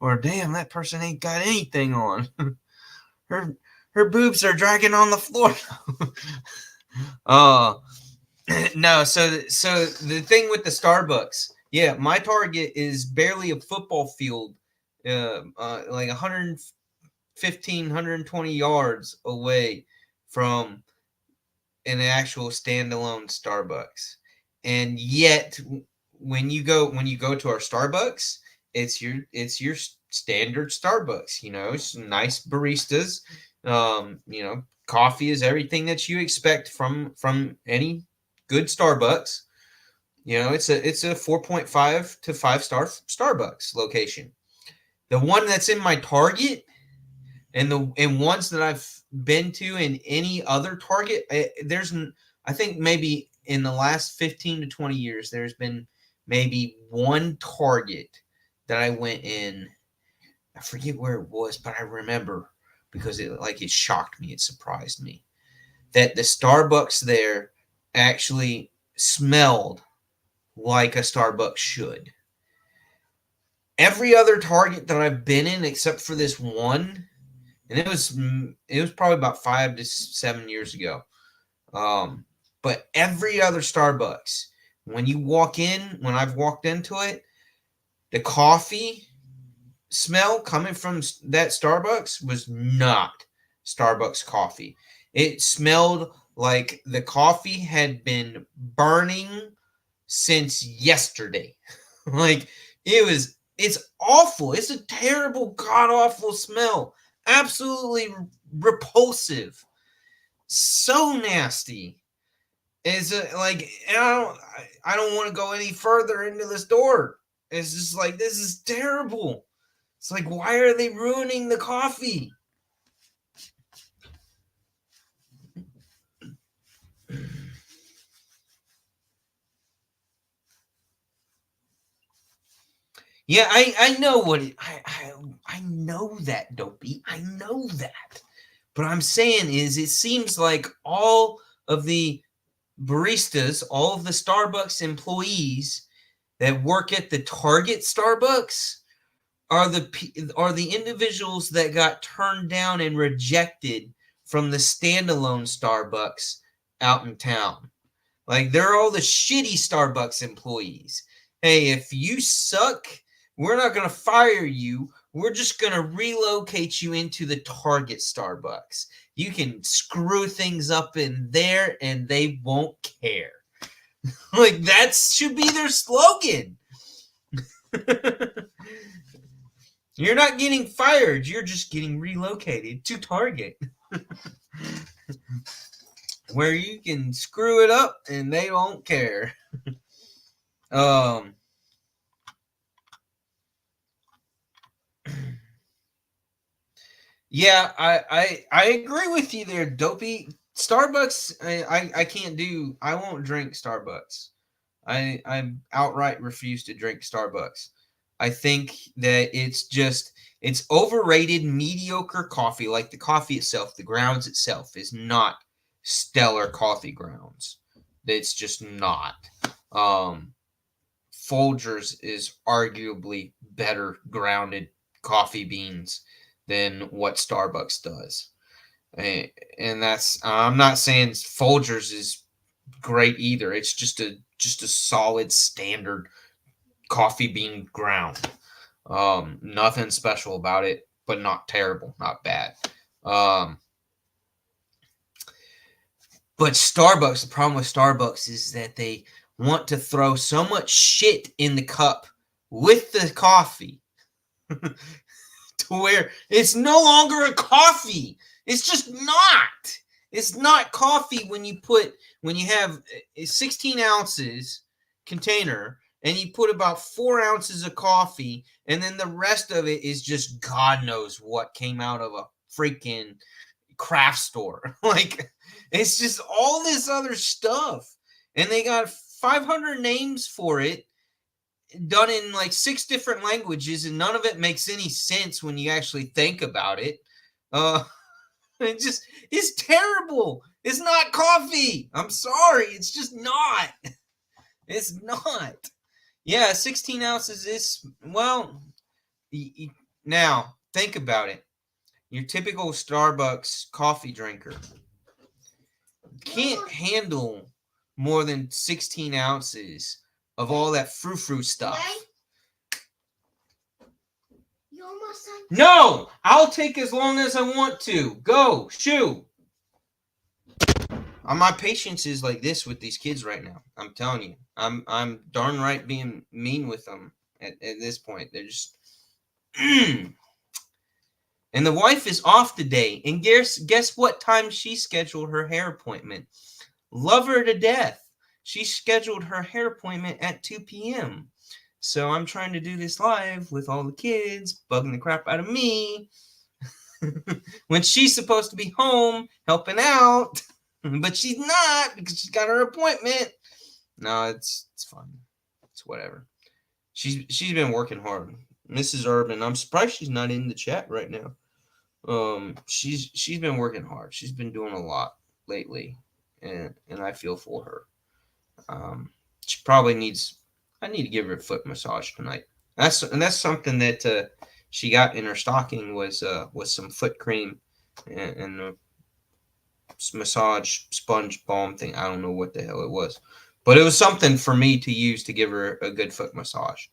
Or damn, that person ain't got anything on. her boobs are dragging on the floor. No, so the thing with the Starbucks, yeah, my Target is barely a football field, like 115, 120 yards away from an actual standalone Starbucks. And yet when you go to our Starbucks, it's your standard Starbucks. Some nice baristas. Coffee is everything that you expect from any good Starbucks. It's a 4.5 to 5-star Starbucks location. The one that's in my Target and ones that I've been to in any other Target, I think maybe in the last 15 to 20 years, there's been maybe one Target that I went in. I forget where it was, but I remember because it shocked me, it surprised me that the Starbucks there actually smelled like a Starbucks should. Every other Target that I've been in, except for this one, and it was probably about 5 to 7 years ago. But every other Starbucks, when I've walked into it, the coffee smell coming from that Starbucks was not Starbucks coffee. It smelled like the coffee had been burning since yesterday. It's awful. It's a terrible, god awful smell. Absolutely repulsive. So nasty. I don't want to go any further into the store. It's just like, this is terrible. It's like, why are they ruining the coffee? Yeah, I know what I know that, Dopey. I know that. But I'm saying is, it seems like all of the baristas, all of the Starbucks employees that work at the Target Starbucks are the individuals that got turned down and rejected from the standalone Starbucks out in town. Like, they're all the shitty Starbucks employees. Hey, if you suck, we're not going to fire you. We're just going to relocate you into the Target Starbucks. You can screw things up in there and they won't care. Like, that should be their slogan. You're not getting fired. You're just getting relocated to Target. Where you can screw it up and they won't care. Yeah, I agree with you there, Dopey. Starbucks, I can't do. I won't drink Starbucks. I outright refuse to drink Starbucks. I think that it's overrated, mediocre coffee. Like, the coffee itself, the grounds itself is not stellar coffee grounds. It's just not. Folgers is arguably better grounded coffee beans than what Starbucks does. And that's, I'm not saying Folgers is great either. It's just a solid standard coffee bean ground. Nothing special about it, but not terrible, not bad. But Starbucks, the problem with Starbucks is that they want to throw so much shit in the cup with the coffee to where it's no longer a coffee. It's just not. It's not coffee when you have a 16 ounces container and you put about 4 ounces of coffee, and then the rest of it is just God knows what came out of a freaking craft store. Like, it's just all this other stuff. And they got 500 names for it, done in like 6 different languages, and none of it makes any sense when you actually think about it. It's terrible. It's not coffee. I'm sorry. It's just not. It's not. Yeah, 16 ounces is, well, now think about it. Your typical Starbucks coffee drinker can't handle more than 16 ounces of all that frou-frou stuff. No! I'll take as long as I want to. Go! Shoo! My patience is like this with these kids right now. I'm telling you. I'm darn right being mean with them at this point. They're just and the wife is off today, and guess what time she scheduled her hair appointment? Love her to death. She scheduled her hair appointment at 2 p.m. So I'm trying to do this live with all the kids, bugging the crap out of me. When she's supposed to be home helping out, but she's not because she's got her appointment. No, it's fun. It's whatever. She's been working hard. Mrs. Urban, I'm surprised she's not in the chat right now. She's been working hard. She's been doing a lot lately, and I feel for her. She probably needs. I need to give her a foot massage tonight. That's something that she got in her stocking was some foot cream and a massage sponge balm thing. I don't know what the hell it was, but it was something for me to use to give her a good foot massage.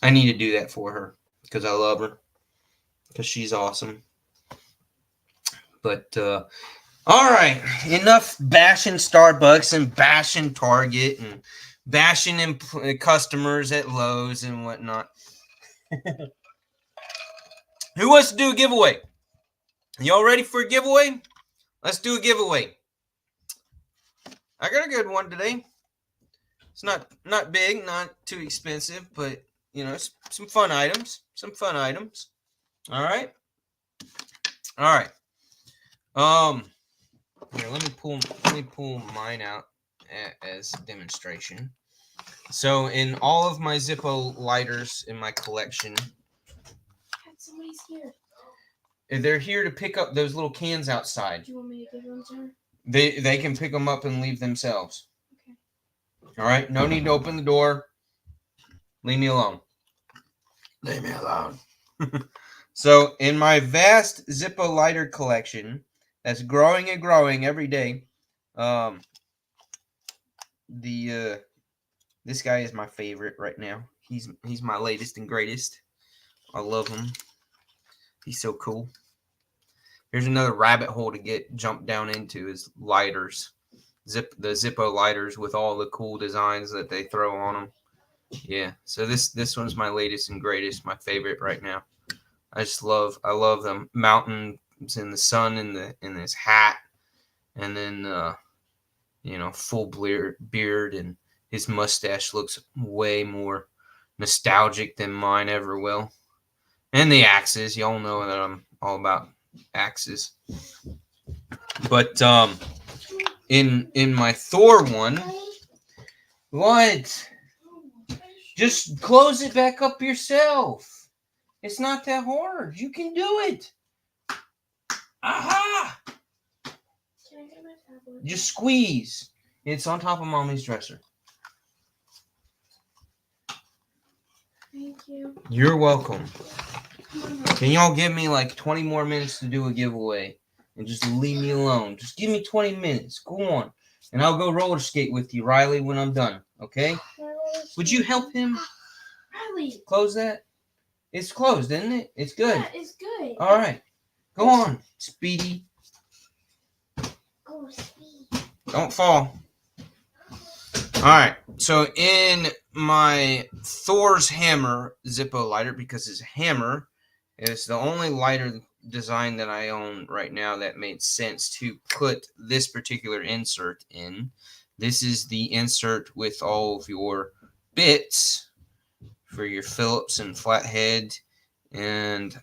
I need to do that for her because I love her, because she's awesome. But all right, enough bashing Starbucks and bashing Target and bashing customers at Lowe's and whatnot. Who wants to do a giveaway? Y'all ready for a giveaway? Let's do a giveaway. I got a good one today. It's not big, not too expensive, but you know, some fun items. Some fun items. All right. All right. Here, let me pull mine out as demonstration. So in all of my Zippo lighters in my collection, somebody's here. They're here to pick up those little cans outside. Do you want me to give them to her? They can pick them up and leave themselves. Okay. All right. No need to open the door. Leave me alone. Leave me alone. So in my vast Zippo lighter collection, that's growing and growing every day, this guy is my favorite right now. He's my latest and greatest. I love him. He's so cool. Here's another rabbit hole to get jumped down into is lighters. The Zippo lighters with all the cool designs that they throw on them. Yeah. So this one's my latest and greatest, my favorite right now. I love them mountains in the sun in his hat, and then full beard, and his mustache looks way more nostalgic than mine ever will. And the axes, y'all know that I'm all about axes. But in my Thor one, what? Just close it back up yourself. It's not that hard. You can do it. Aha! Can I get my tablet? Just squeeze. It's on top of Mommy's dresser. Thank you. You're welcome. Can y'all give me like 20 more minutes to do a giveaway? And just leave me alone. Just give me 20 minutes. Go on. And I'll go roller skate with you, Riley, when I'm done. Okay? Would you help him? Riley. Close that? It's closed, isn't it? It's good. Yeah, it's good. All right. Go on, Speedy. Go, Speedy. Don't fall. All right. So in my Thor's hammer Zippo lighter, because his hammer is the only lighter design that I own right now that made sense to put this particular insert in. This is the insert with all of your bits for your Phillips and flathead. And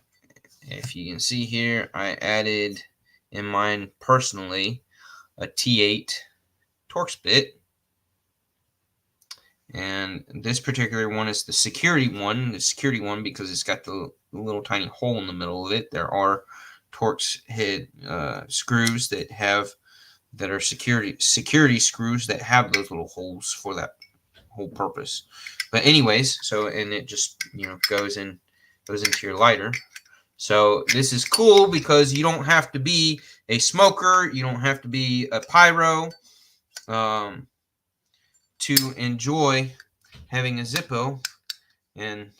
if you can see here, I added in mine personally a T8 Torx bit. And this particular one is the security one because it's got the little tiny hole in the middle of it. There are Torx head screws that are security screws that have those little holes for that whole purpose. But anyways, and it just goes into your lighter. So this is cool because you don't have to be a smoker, you don't have to be a pyro to enjoy having a Zippo. And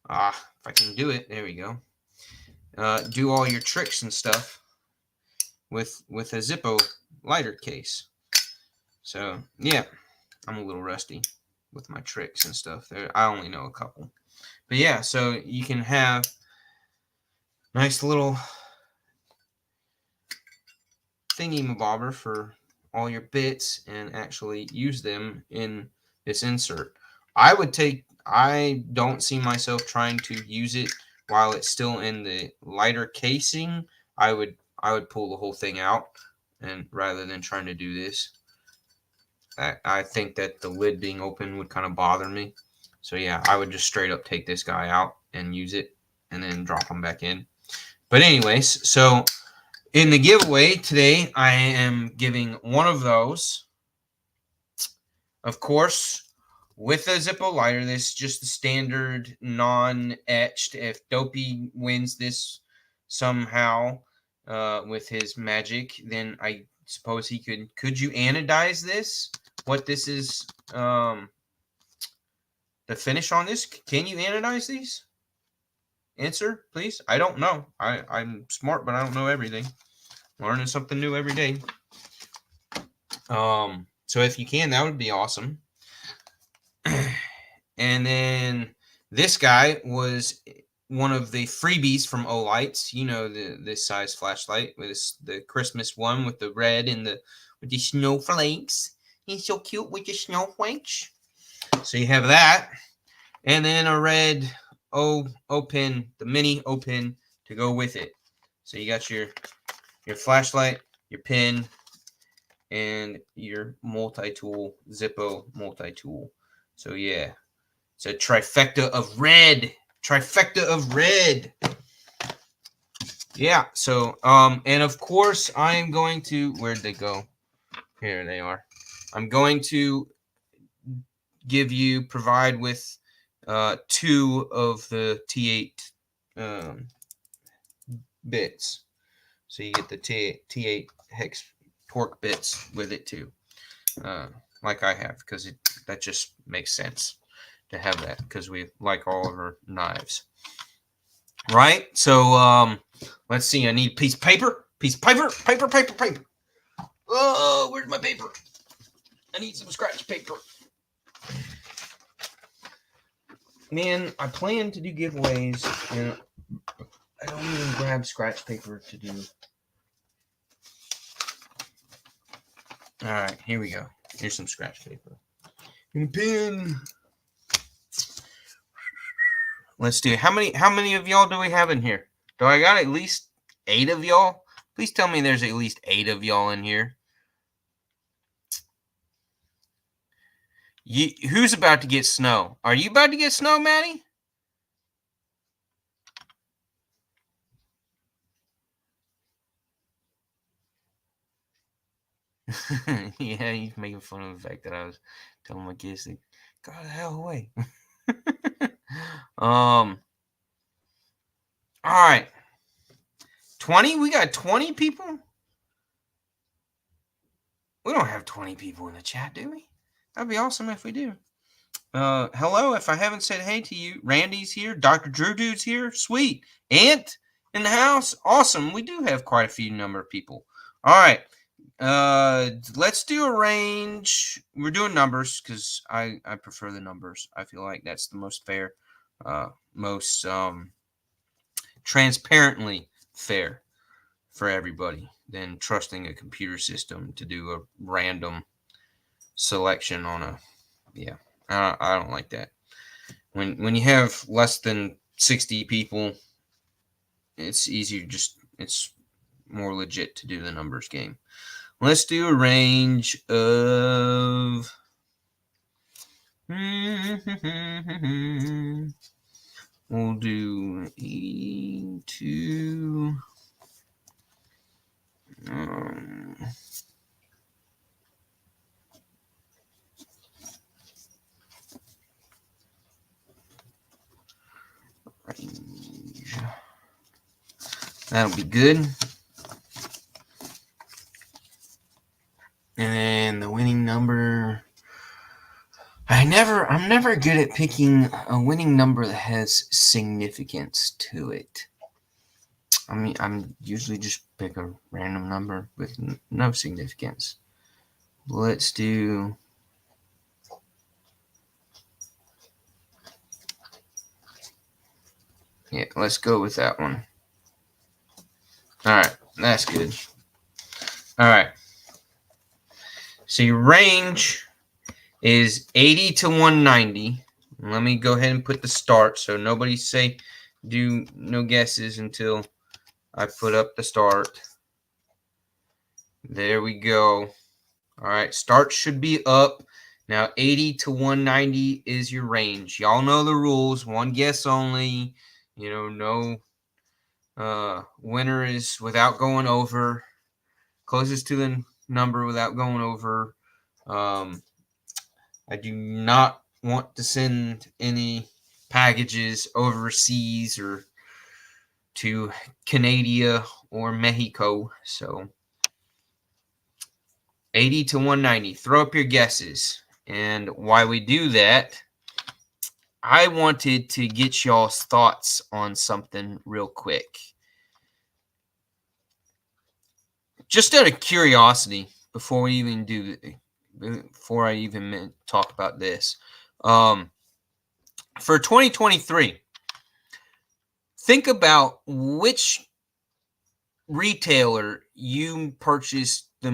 if I can do it, there we go. Do all your tricks and stuff with a Zippo lighter case. So yeah, I'm a little rusty. with my tricks and stuff. There, I only know a couple. But yeah, so you can have nice little thingy-mabobber for all your bits and actually use them in this insert. I don't see myself trying to use it while it's still in the lighter casing. I would pull the whole thing out, and rather than trying to do this. I think that the lid being open would kind of bother me. So yeah, I would just straight up take this guy out and use it and then drop them back in. But anyways, so in the giveaway today, I am giving one of those. Of course, with a Zippo lighter. This is just the standard non-etched. If Dopey wins this somehow with his magic, then I suppose he could you anodize this? What this is, the finish on this? Can you anodize these? Answer, please. I don't know. I'm smart, but I don't know everything. Learning something new every day. So if you can, that would be awesome. And then this guy was one of the freebies from Olights. You know, this size flashlight with the Christmas one with the red and with the snowflakes. He's so cute with the snowflakes. So you have that, and then a red O-pin, the mini O-pin to go with it. So you got your flashlight, your pin, and your multi-tool, Zippo multi-tool. So yeah, it's a trifecta of red. Trifecta of red. Yeah. So and of course I am going to. Where'd they go? Here they are. I'm going to provide with 2 of the T8 bits. So you get the T8 hex torque bits with it too, like I have, because that just makes sense to have that, because we like all of our knives, right? So let's see. I need a piece of paper. Paper. Oh, where's my paper? I need some scratch paper. Man, I plan to do giveaways, and I don't even grab scratch paper to do. All right, here we go. Here's some scratch paper and a pen. Let's do it. How many of y'all do we have in here? Do I got at least 8 of y'all? Please tell me there's at least 8 of y'all in here. Who's about to get snow? Are you about to get snow, Maddie? Yeah, he's making fun of the fact that I was telling my kids to go the hell away. All right. 20? We got 20 people? We don't have 20 people in the chat, do we? That'd be awesome if we do. Hello, if I haven't said hey to you. Randy's here. Dr. Drew Dude's here. Sweet. Ant in the house. Awesome. We do have quite a few number of people. All right. Let's do a range. We're doing numbers because I prefer the numbers. I feel like that's the most fair, most transparently fair for everybody than trusting a computer system to do a random selection on a. Yeah, I don't like that. When you have less than 60 people, it's easier. It's more legit to do the numbers game. Let's do a range of. We'll do 82. Range. That'll be good. And then the winning number. I'm never good at picking a winning number that has significance to it. I mean, I'm usually just pick a random number with no significance. Let's do Yeah, let's go with that one. All right, that's good. All right. So your range is 80 to 190. Let me go ahead and put the start so nobody say do no guesses until I put up the start. There we go. All right, start should be up. Now 80 to 190 is your range. Y'all know the rules. One guess only. No winner is without going over. Closest to the number without going over. I do not want to send any packages overseas or to Canada or Mexico. So 80 to 190. Throw up your guesses. And while we do that, I wanted to get y'all's thoughts on something real quick. Just out of curiosity, before I even talk about this, for 2023, think about which retailer you purchased the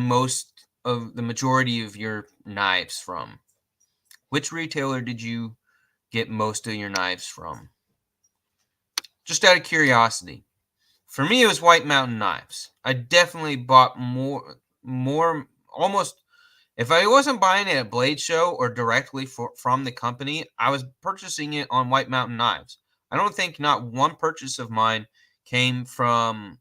majority of your knives from. Which retailer did you get most of your knives from? Just out of curiosity. For me, it was White Mountain Knives. I definitely bought more, almost. If I wasn't buying it at Blade Show or directly from the company, I was purchasing it on White Mountain Knives. I don't think not one purchase of mine came from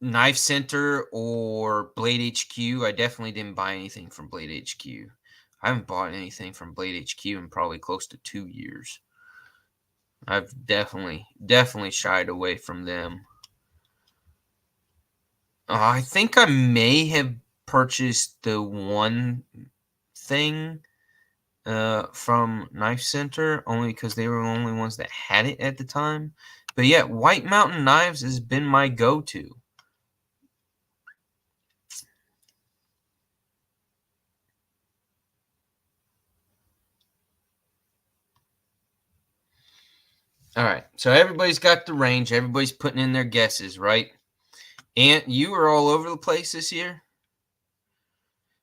Knife Center or Blade HQ. I definitely didn't buy anything from Blade HQ. I haven't bought anything from Blade HQ in probably close to 2 years. I've definitely shied away from them. I think I may have purchased the one thing from Knife Center only because they were the only ones that had it at the time. But yeah, White Mountain Knives has been my go-to. All right, so everybody's got the range. Everybody's putting in their guesses, right? Ant, you were all over the place this year.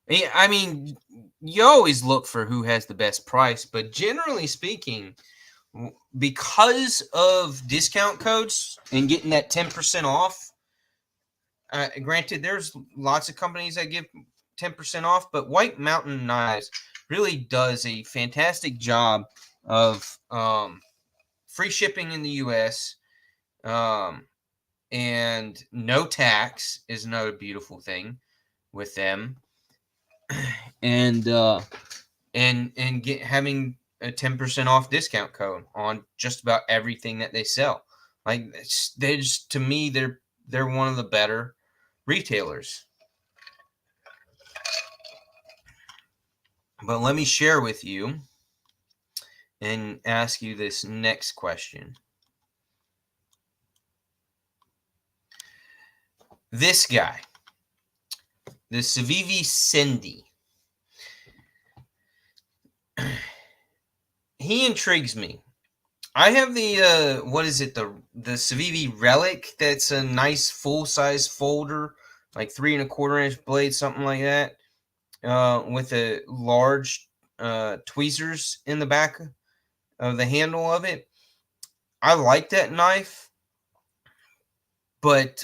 Yeah, I mean, you always look for who has the best price, but generally speaking, because of discount codes and getting that 10% off, granted, there's lots of companies that give 10% off, but White Mountain Knives really does a fantastic job of free shipping in the U.S., and no tax is another beautiful thing with them. And having a 10% off discount code on just about everything that they sell. Like, they just, to me, they're one of the better retailers. But let me share with you and ask you this next question. This guy, the Civivi Cindy, he intrigues me. I have the what is it, the Civivi Relic? That's a nice full-size folder, like 3 1/4 inch blade, something like that, with a large tweezers in the back of the handle of it. I like that knife, but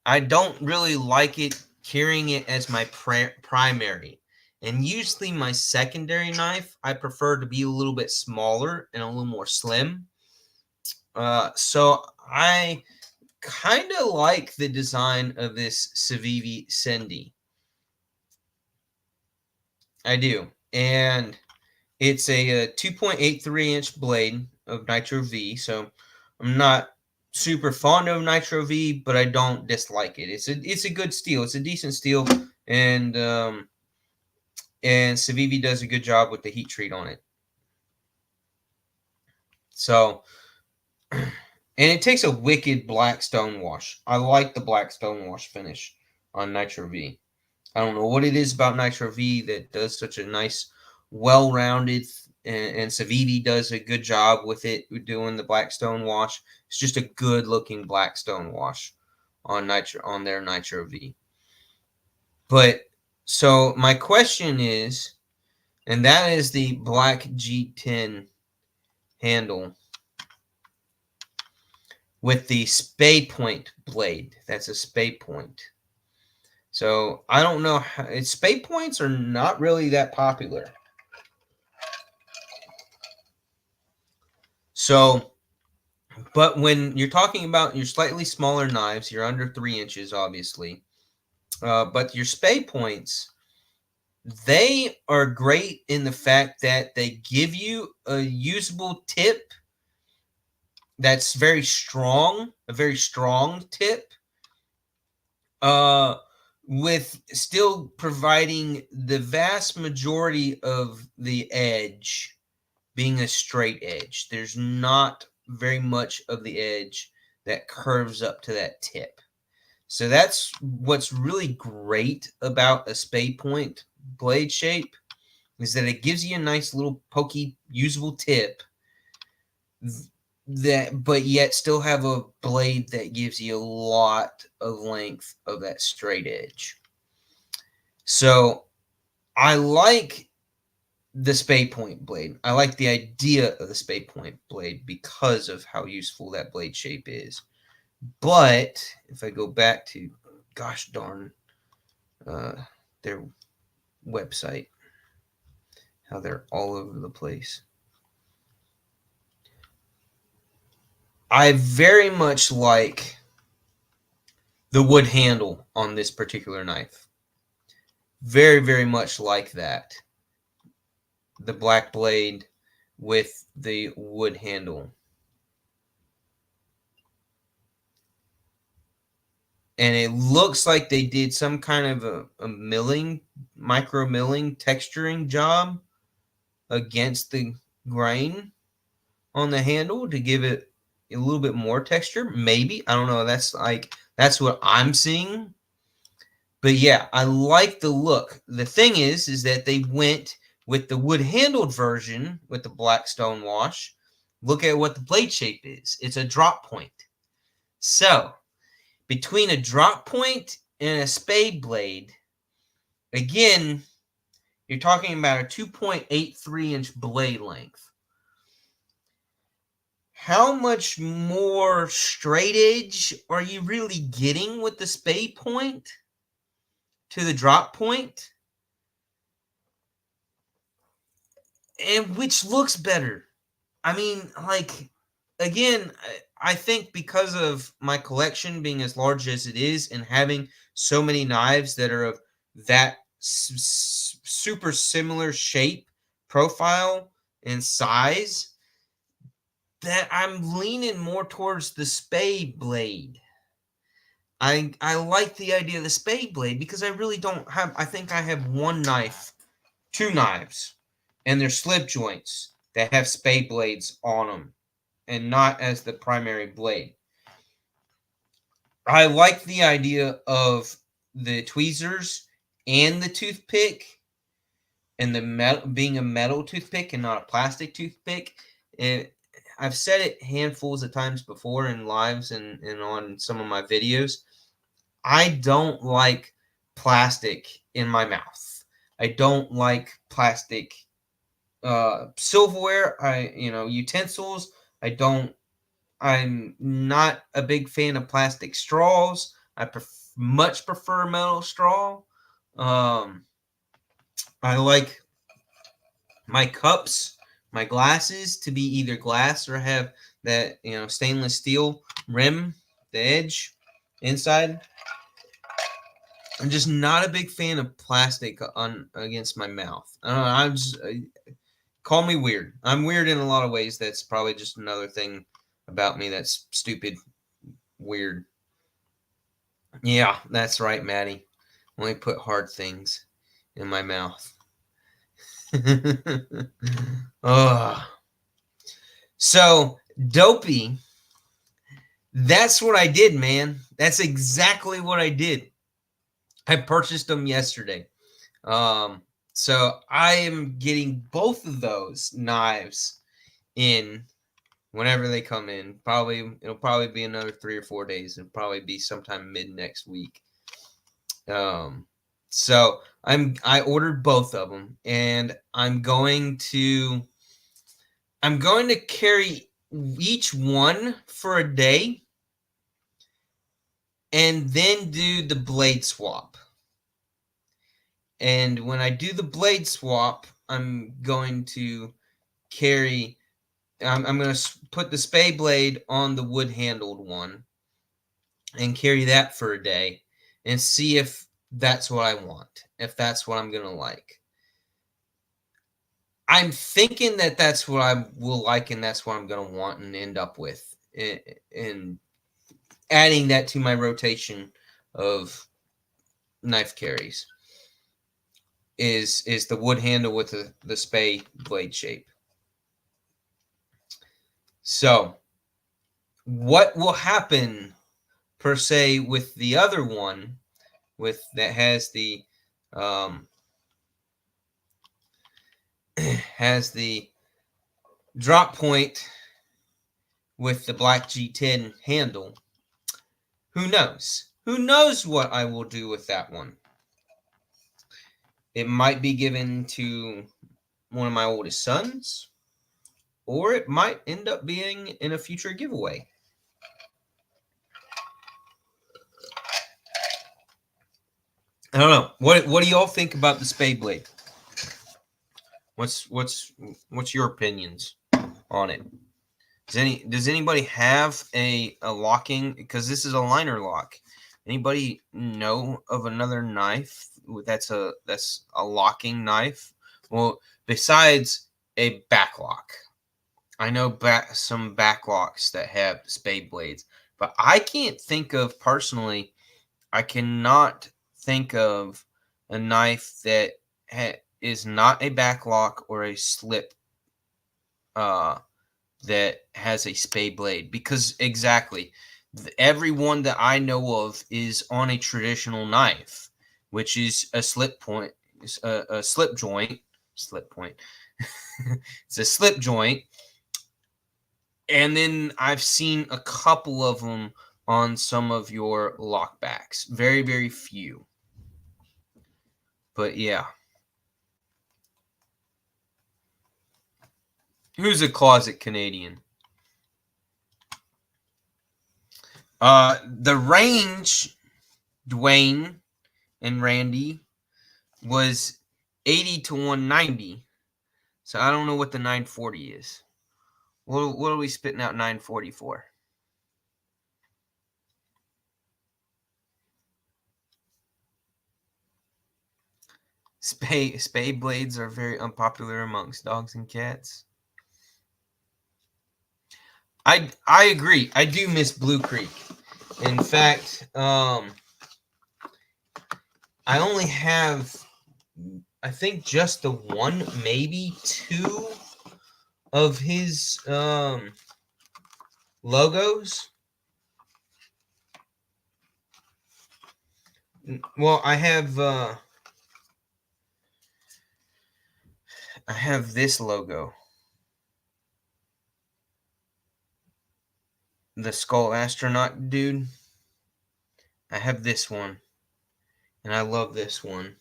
I don't really like it carrying it as my primary. And usually my secondary knife, I prefer to be a little bit smaller and a little more slim. So I kind of like the design of this Civivi Cindy. I do. And it's a 2.83 inch blade of Nitro V. So I'm not super fond of Nitro V, but I don't dislike it. It's a good steel. It's a decent steel. And Civivi does a good job with the heat treat on it. So, and it takes a wicked black stone wash. I like the black stone wash finish on Nitro V. I don't know what it is about Nitro V that does such a nice, well-rounded, and Saviti does a good job with it doing the Blackstone wash. It's just a good-looking Blackstone wash on their Nitro V. But so my question is, and that is the Black G10 handle with the spade point blade. That's a spade point. So I don't know how spade points are not really that popular. So, but when you're talking about your slightly smaller knives, you're under 3 inches, obviously. But your spade points, they are great in the fact that they give you a usable tip that's very strong, a very strong tip, with still providing the vast majority of the edge being a straight edge. There's not very much of the edge that curves up to that tip. So that's what's really great about a spade point blade shape, is that it gives you a nice little pokey, usable tip that, but yet still have a blade that gives you a lot of length of that straight edge. So I like the spade point blade. I like the idea of the spade point blade because of how useful that blade shape is. But if I go back to, gosh darn, their website, how they're all over the place. I very much like the wood handle on this particular knife. Very, very much like that. The black blade with the wood handle. And it looks like they did some kind of a milling, micro milling, texturing job against the grain on the handle to give it a little bit more texture. Maybe. I don't know. That's what I'm seeing. But yeah, I like the look. The thing is that they went with the wood handled version with the Blackstone wash. Look at what the blade shape is. It's a drop point. So between a drop point and a spade blade, again, you're talking about a 2.83 inch blade length. How much more straight edge are you really getting with the spade point to the drop point? And which looks better? I mean, like, again, I think because of my collection being as large as it is and having so many knives that are of that super similar shape, profile, and size, that I'm leaning more towards the spade blade. I like the idea of the spade blade because I really don't have, I think I have one knife, two knives, and they're slip joints that have spade blades on them and not as the primary blade. I like the idea of the tweezers and the toothpick and the metal being a metal toothpick and not a plastic toothpick. And I've said it handfuls of times before in lives and on some of my videos. I don't like plastic in my mouth. I don't like plastic silverware, utensils. I'm not a big fan of plastic straws. I much prefer metal straw. I like my cups, my glasses to be either glass or have that, stainless steel rim, the edge inside. I'm just not a big fan of plastic on against my mouth. I don't know. I'm just call me weird. I'm weird in a lot of ways. That's probably just another thing about me that's stupid, weird. Yeah, that's right, Maddie. Only put hard things in my mouth. So, Dopey, that's what I did, man. That's exactly what I did. I purchased them yesterday. So I am getting both of those knives in whenever they come in. It'll probably be another 3 or 4 days. It'll probably be sometime mid next week. So I ordered both of them, and I'm going to carry each one for a day, and then do the blade swap. And when I do the blade swap, I'm going to carry. I'm going to put the spay blade on the wood handled one and carry that for a day and see if that's what I want, if that's what I'm going to like. I'm thinking that that's what I will like, and that's what I'm going to want and end up with, and adding that to my rotation of knife carries is the wood handle with the spay blade shape. So what will happen per se with the other one that has the has the drop point with the black G10 handle? Who knows? Who knows what I will do with that one? It might be given to one of my oldest sons, or it might end up being in a future giveaway. I don't know. What do y'all think about the spade blade? What's your opinions on it? Does anybody have a locking? Because this is a liner lock. Anybody know of another knife that's a locking knife? Well, besides a backlock, I know some backlocks that have spade blades, but I can't think of personally. I cannot think of a knife that is not a backlock or a slip that has a spade blade, because exactly every one that I know of is on a traditional knife, which is a slip point, a slip joint, it's a slip joint. And then I've seen a couple of them on some of your lockbacks. Very, very few. But yeah. Who's a closet Canadian? The range, Dwayne and Randy, was 80 to 190. So I don't know what the 940 is. What are we spitting out 940 for? Spade blades are very unpopular amongst dogs and cats. I agree. I do miss Blue Creek. In fact, I only have, I think, just the one, maybe two of his logos. Well, I have this logo, the Skull Astronaut dude. I have this one, and I love this one.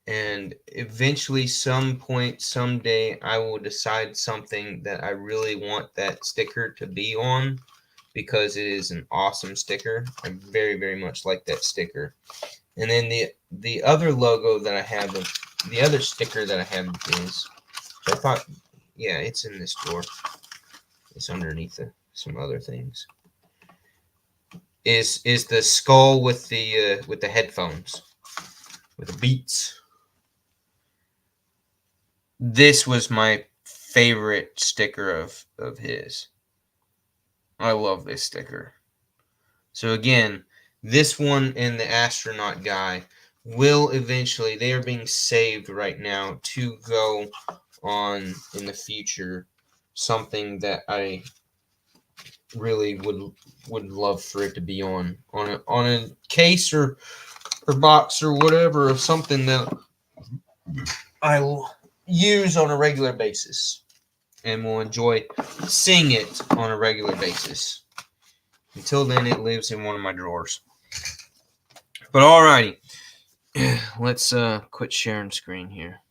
And eventually, someday, I will decide something that I really want that sticker to be on, because it is an awesome sticker. I very, very much like that sticker. And then the other logo that I have, the other sticker that I have is, I thought, yeah, it's in this drawer. It's underneath some other things. Is the skull with the headphones, with the Beats. This was my favorite sticker of his. I love this sticker. So again, this one and the astronaut guy will eventually, they are being saved right now to go on in the future, something that I really would love for it to be on a case, or or box or whatever of something that I will use on a regular basis and will enjoy seeing it on a regular basis. Until then, it lives in one of my drawers. But alrighty, let's quit sharing screen here.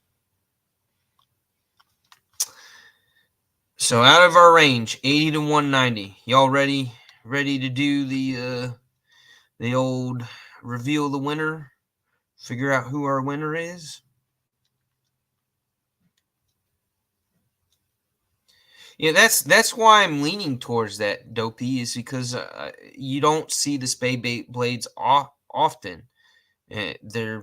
So out of our range, 80 to 190. Y'all ready to do the old reveal the winner? Figure out who our winner is? Yeah, that's why I'm leaning towards that, Dopey, is because you don't see the spade blades often. They're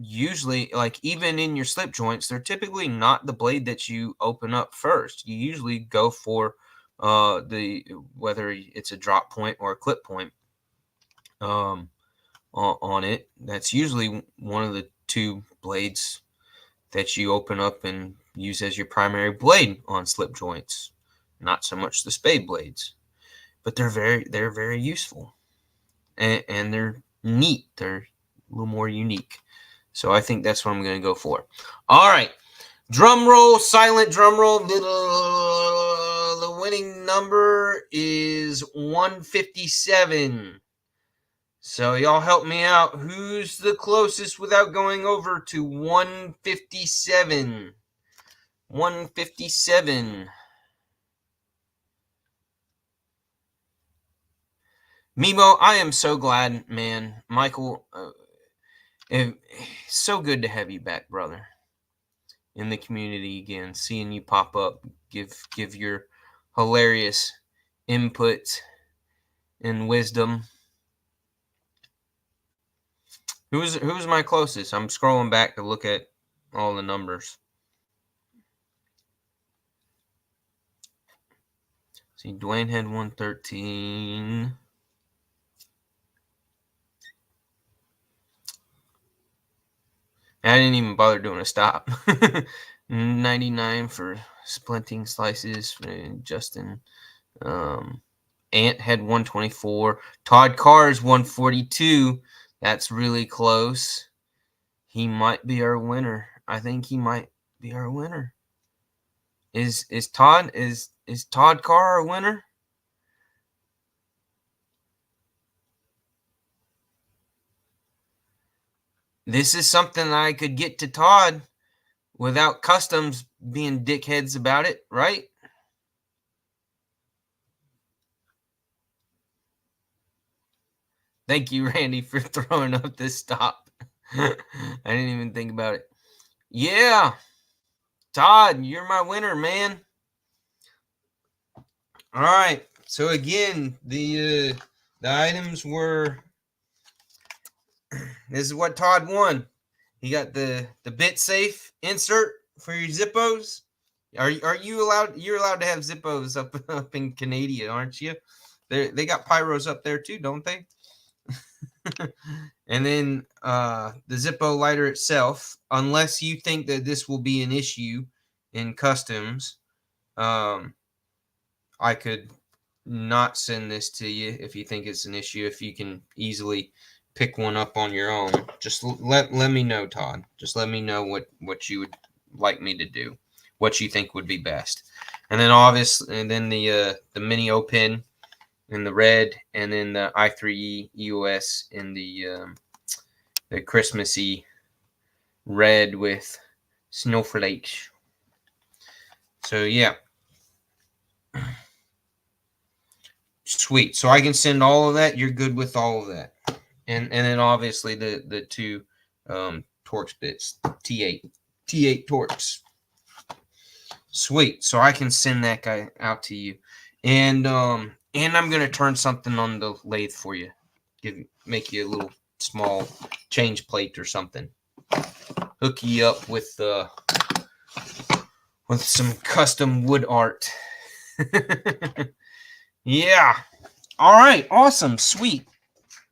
usually, like, even in your slip joints, they're typically not the blade that you open up first. You usually go for whether it's a drop point or a clip point on it. That's usually one of the two blades that you open up and use as your primary blade on slip joints. Not so much the spade blades, but they're very useful, and they're neat. They're a little more unique. So I think that's what I'm going to go for. All right. Drum roll, silent drum roll. The winning number is 157. So y'all help me out. Who's the closest without going over to 157? 157. Mimo, I am so glad, man. Michael, so good to have you back, brother, in the community again. Seeing you pop up, give your hilarious input and wisdom. Who's my closest? I'm scrolling back to look at all the numbers. See, Dwayne had 113. I didn't even bother doing a stop. 99 for splinting slices. Justin. Ant had 124. Todd Carr's 142. That's really close. He might be our winner. I think he might be our winner. Is Todd Carr our winner? This is something I could get to Todd without customs being dickheads about it, right? Thank you, Randy, for throwing up this stop. I didn't even think about it. Yeah. Todd, you're my winner, man. All right. So again, the items were, this is what Todd won. He got the BitSafe insert for your Zippos. Are you allowed? You're allowed to have Zippos up in Canada, aren't you? They got pyros up there too, don't they? And then the Zippo lighter itself, unless you think that this will be an issue in customs, I could not send this to you if you think it's an issue. If you can easily pick one up on your own, just let me know, Todd. Just let me know what you would like me to do, what you think would be best. And then obviously, and then the mini O pin in the red, and then the i3 EOS in the Christmassy red with snowflakes. So yeah. Sweet. So I can send all of that. You're good with all of that. And then obviously the two Torx bits, T8 Torx. Sweet. So I can send that guy out to you. And I'm gonna turn something on the lathe for you. Make you a little small change plate or something. Hook you up with some custom wood art. Yeah. All right. Awesome. Sweet.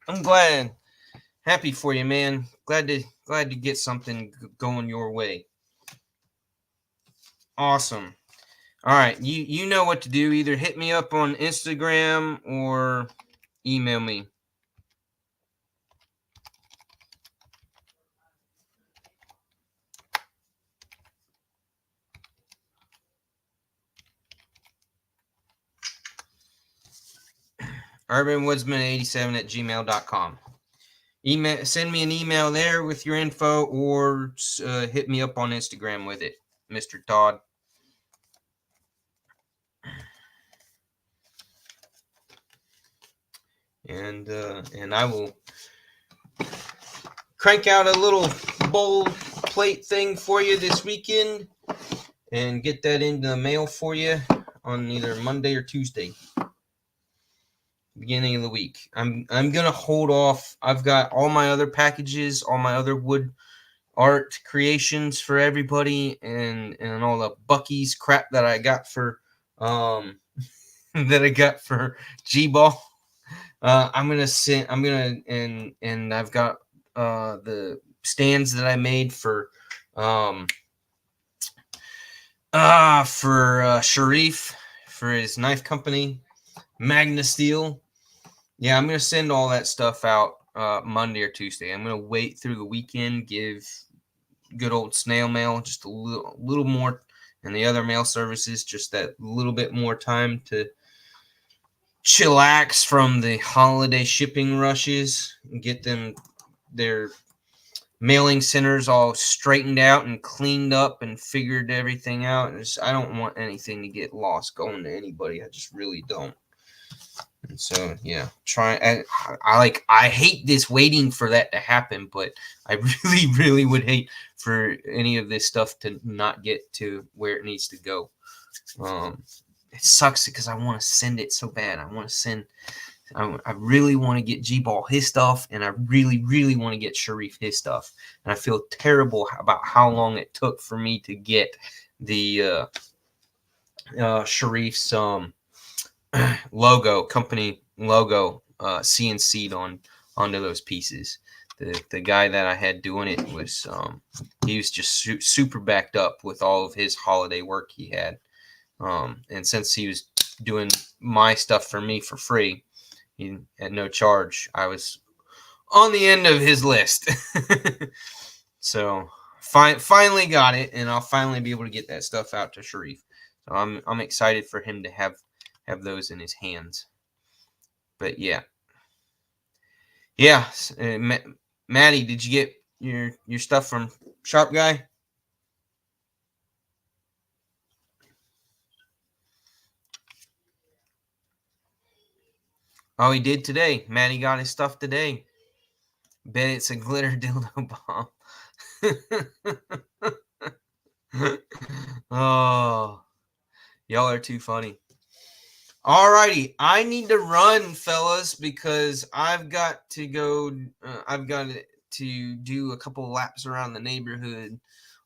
I'm glad. Happy for you, man. Glad to get something going your way. Awesome. All right. You know what to do. Either hit me up on Instagram or email me. urbanwoodsman87@gmail.com. Send me an email there with your info, or hit me up on Instagram with it, Mr. Todd. And I will crank out a little bowl plate thing for you this weekend and get that into the mail for you on either Monday or Tuesday, beginning of the week. I'm gonna hold off. I've got all my other packages, all my other wood art creations for everybody, and all the Buc-ee's crap that I got for G-Ball. I'm gonna send. I'm gonna and I've got the stands that I made for Sharif for his knife company, Magna Steel. Yeah, I'm gonna send all that stuff out Monday or Tuesday. I'm gonna wait through the weekend, give good old snail mail just a little more, and the other mail services just that little bit more time to chillax from the holiday shipping rushes and get them their mailing centers all straightened out and cleaned up and figured everything out. I don't want anything to get lost going to anybody. I just really don't. And so, yeah, I hate this waiting for that to happen, but I really, really would hate for any of this stuff to not get to where it needs to go. It sucks because I want to send it so bad. I really want to get G-Ball his stuff, and I really, really want to get Sharif his stuff. And I feel terrible about how long it took for me to get the Sharif's company logo CNC'd onto those pieces. The guy that I had doing it was he was just super backed up with all of his holiday work he had. And since he was doing my stuff for me for free, at no charge, I was on the end of his list. So finally got it, and I'll finally be able to get that stuff out to Sharif. So I'm excited for him to have those in his hands. But yeah. Maddie, did you get your stuff from Sharp Guy? Oh, he did today. Maddie got his stuff today. Bet it's a glitter dildo bomb. Oh, y'all are too funny. Alrighty, I need to run, fellas, because I've got to go. I've got to do a couple of laps around the neighborhood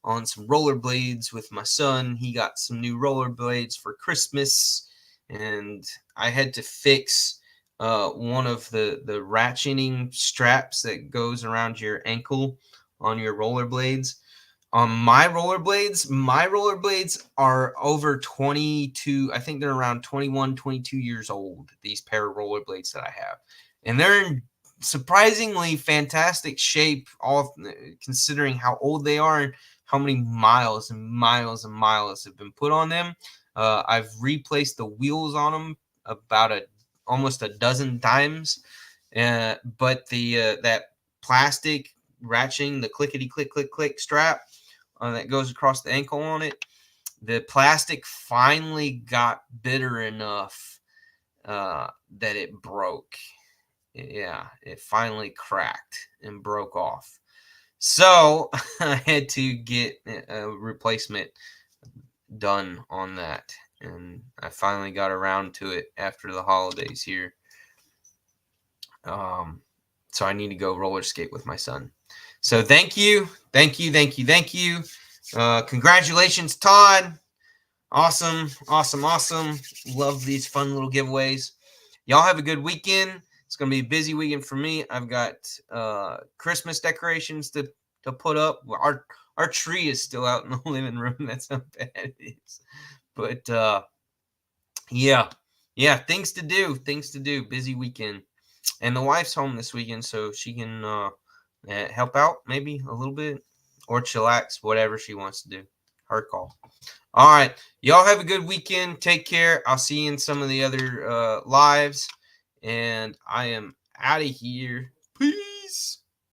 on some rollerblades with my son. He got some new rollerblades for Christmas, and I had to fix one of the ratcheting straps that goes around your ankle on your rollerblades. On my rollerblades are over 22. I think they're around 21, 22 years old, these pair of rollerblades that I have. And they're in surprisingly fantastic shape, all considering how old they are and how many miles and miles and miles have been put on them. I've replaced the wheels on them about almost a dozen times. But that plastic ratcheting, the clickety click click click strap that goes across the ankle on it, the plastic finally got bitter enough that it broke. Yeah, it finally cracked and broke off. So I had to get a replacement done on that, and I finally got around to it after the holidays here. So I need to go roller skate with my son. So thank you. Congratulations, Todd. Awesome. Love these fun little giveaways. Y'all have a good weekend. It's going to be a busy weekend for me. I've got Christmas decorations to put up. Our tree is still out in the living room. That's how bad it is. But yeah, things to do. Busy weekend. And the wife's home this weekend, so she can help out maybe a little bit or chillax, whatever she wants to do. Her call. All right. Y'all have a good weekend. Take care. I'll see you in some of the other lives. And I am out of here. Peace.